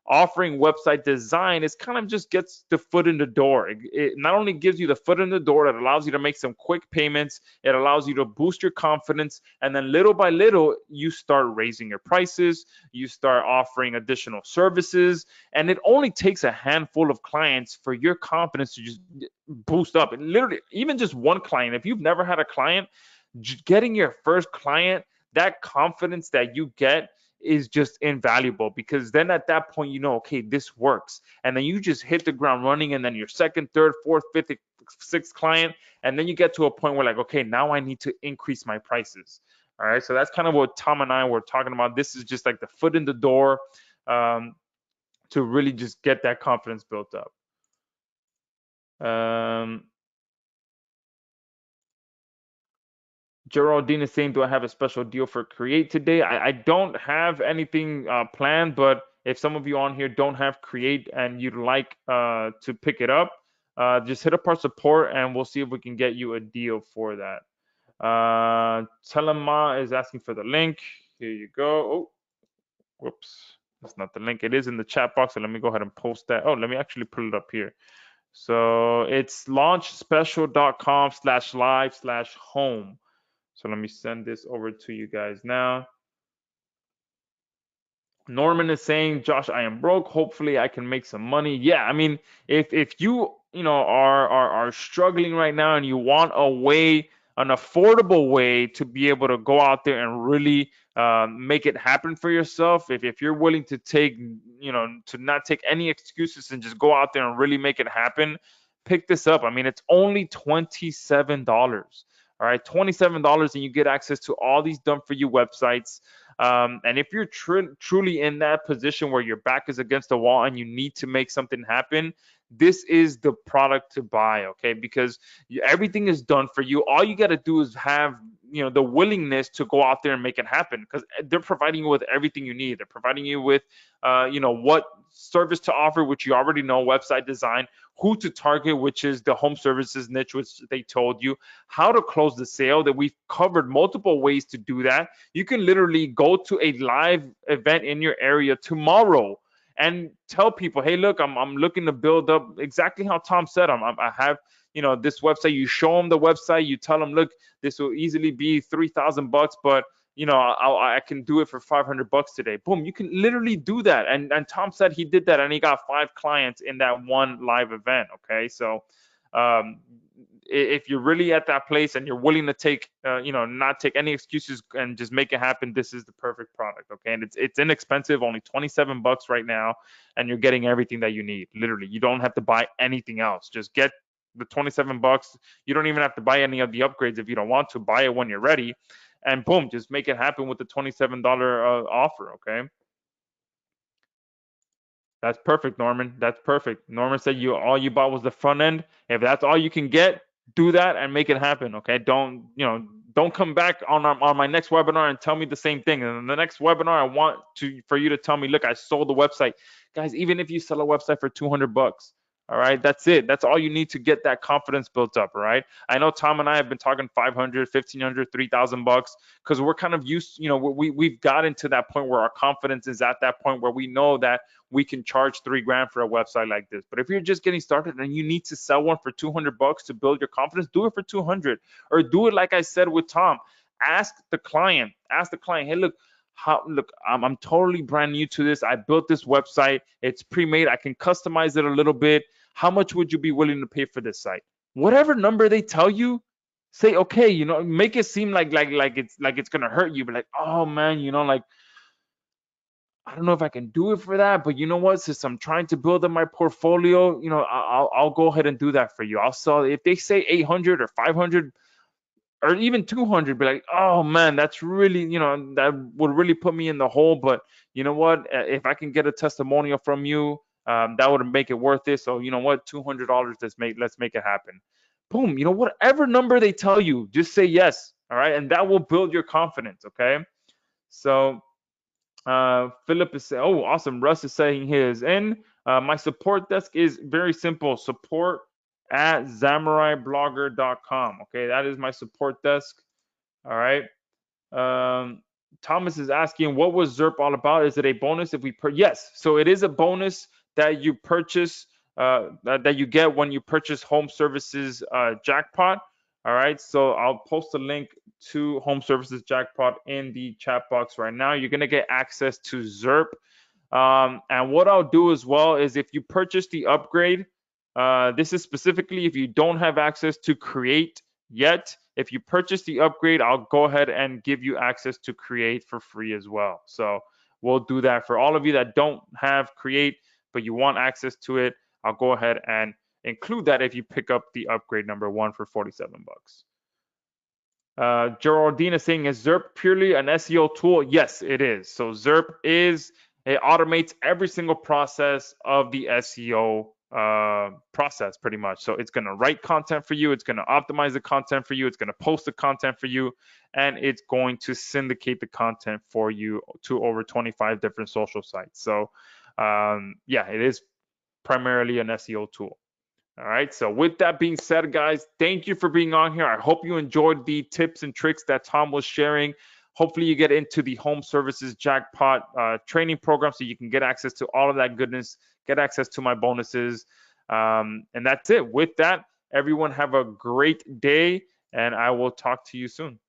offering website design is kind of just gets the foot in the door. It not only gives you the foot in the door, it allows you to make some quick payments. It allows you to boost your confidence. And then little by little, you start raising your prices. You start offering additional services. And it only takes a handful of clients for your confidence to just boost up. And literally, even just one client, if you've never had a client, getting your first client, that confidence that you get is just invaluable, because then at that point, you know, okay, this works. And then you just hit the ground running, and then your second, third, fourth, fifth, sixth client, and then you get to a point where like, okay, now I need to increase my prices. All right. So that's kind of what Tom and I were talking about. This is just like the foot in the door, um, to really just get that confidence built up. Geraldine is saying, do I have a special deal for Create today? I don't have anything planned, but if some of you on here don't have Create and you'd like to pick it up, just hit up our support and we'll see if we can get you a deal for that. Telema is asking for the link. Here you go. Oh, whoops. That's not the link. It is in the chat box. So let me go ahead and post that. Oh, let me actually pull it up here. So it's launchspecial.com/live/home. So let me send this over to you guys now. Norman is saying, Josh, I am broke. Hopefully I can make some money. Yeah, I mean, if you know are struggling right now and you want a way, an affordable way to be able to go out there and really make it happen for yourself, if you're willing to take, you know, to not take any excuses and just go out there and really make it happen, pick this up. I mean, it's only $27. All right, $27, and you get access to all these done for you websites. And if you're truly in that position where your back is against the wall and you need to make something happen, this is the product to buy, okay? Because everything is done for you. All you got to do is have, you know, the willingness to go out there and make it happen, because they're providing you with everything you need. They're providing you with, you know, what service to offer, which you already know, website design, who to target, which is the home services niche, which they told you, how to close the sale, that we've covered multiple ways to do that. You can literally go to a live event in your area tomorrow and tell people, hey, look, I'm looking to build up exactly how Tom said. I have, you know, this website. You show them the website. You tell them, look, this will easily be $3,000, but you know, I can do it for $500 today. Boom, you can literally do that. And Tom said he did that, and he got 5 clients in that one live event. Okay, so if you're really at that place and you're willing to take, you know, not take any excuses and just make it happen, this is the perfect product. Okay, and it's inexpensive, only $27 right now, and you're getting everything that you need. Literally, you don't have to buy anything else. Just get the $27. You don't even have to buy any of the upgrades if you don't want to. Buy it when you're ready, and boom, just make it happen with the $27 offer. Okay. That's perfect, Norman. That's perfect. Norman said all you bought was the front end. If that's all you can get, do that and make it happen. Okay. Don't come back on my next webinar and tell me the same thing. And in the next webinar, I want for you to tell me, look, I sold the website. Guys, even if you sell a website for $200, all right, that's it. That's all you need to get that confidence built up. All right. I know Tom and I have been talking 500, 1,500, $3,000, because we're kind of used, you know, we've gotten to that point where our confidence is at that point where we know that we can charge $3,000 for a website like this. But if you're just getting started and you need to sell one for $200 to build your confidence, do it for 200, or do it like I said with Tom. Ask the client, hey, look, I'm totally brand new to this. I built this website. It's pre-made. I can customize it a little bit. How much would you be willing to pay for this site? Whatever number they tell you, say, okay, you know, make it seem like it's gonna hurt you, but like, oh man, you know, like, I don't know if I can do it for that, but you know what? Since I'm trying to build up my portfolio, you know, I'll go ahead and do that for you. I'll sell, if they say 800 or 500 or even 200, be like, oh man, that's really, you know, that would really put me in the hole. But you know what? If I can get a testimonial from you, that would make it worth it. So you know what? $200. Let's make it happen. Boom. You know, whatever number they tell you, just say yes. All right, and that will build your confidence. Okay. So Philip is saying, oh, awesome. Russ is saying his. And my support desk is very simple. Support at zamuraiblogger.com. Okay, that is my support desk. All right. Thomas is asking, what was Zurp all about? Is it a bonus if we yes, so it is a bonus that you purchase, that you get when you purchase home services Jackpot. All right, so I'll post a link to home services Jackpot in the chat box right now. You're gonna get access to Zurp. And what I'll do as well is, if you purchase the upgrade, this is specifically if you don't have access to Create yet. If you purchase the upgrade, I'll go ahead and give you access to Create for free as well. So we'll do that. For all of you that don't have Create, but you want access to it, I'll go ahead and include that if you pick up the upgrade number 1 for 47 bucks. Geraldine is saying, is Zurp purely an SEO tool? Yes, it is. So Zurp it automates every single process of the SEO process pretty much. So it's going to write content for you. It's going to optimize the content for you. It's going to post the content for you. And it's going to syndicate the content for you to over 25 different social sites. So yeah, it is primarily an SEO tool. All right. So with that being said, guys, thank you for being on here. I hope you enjoyed the tips and tricks that Tom was sharing. Hopefully you get into the home services jackpot training program so you can get access to all of that goodness, get access to my bonuses. And that's it. With that, everyone have a great day, and I will talk to you soon.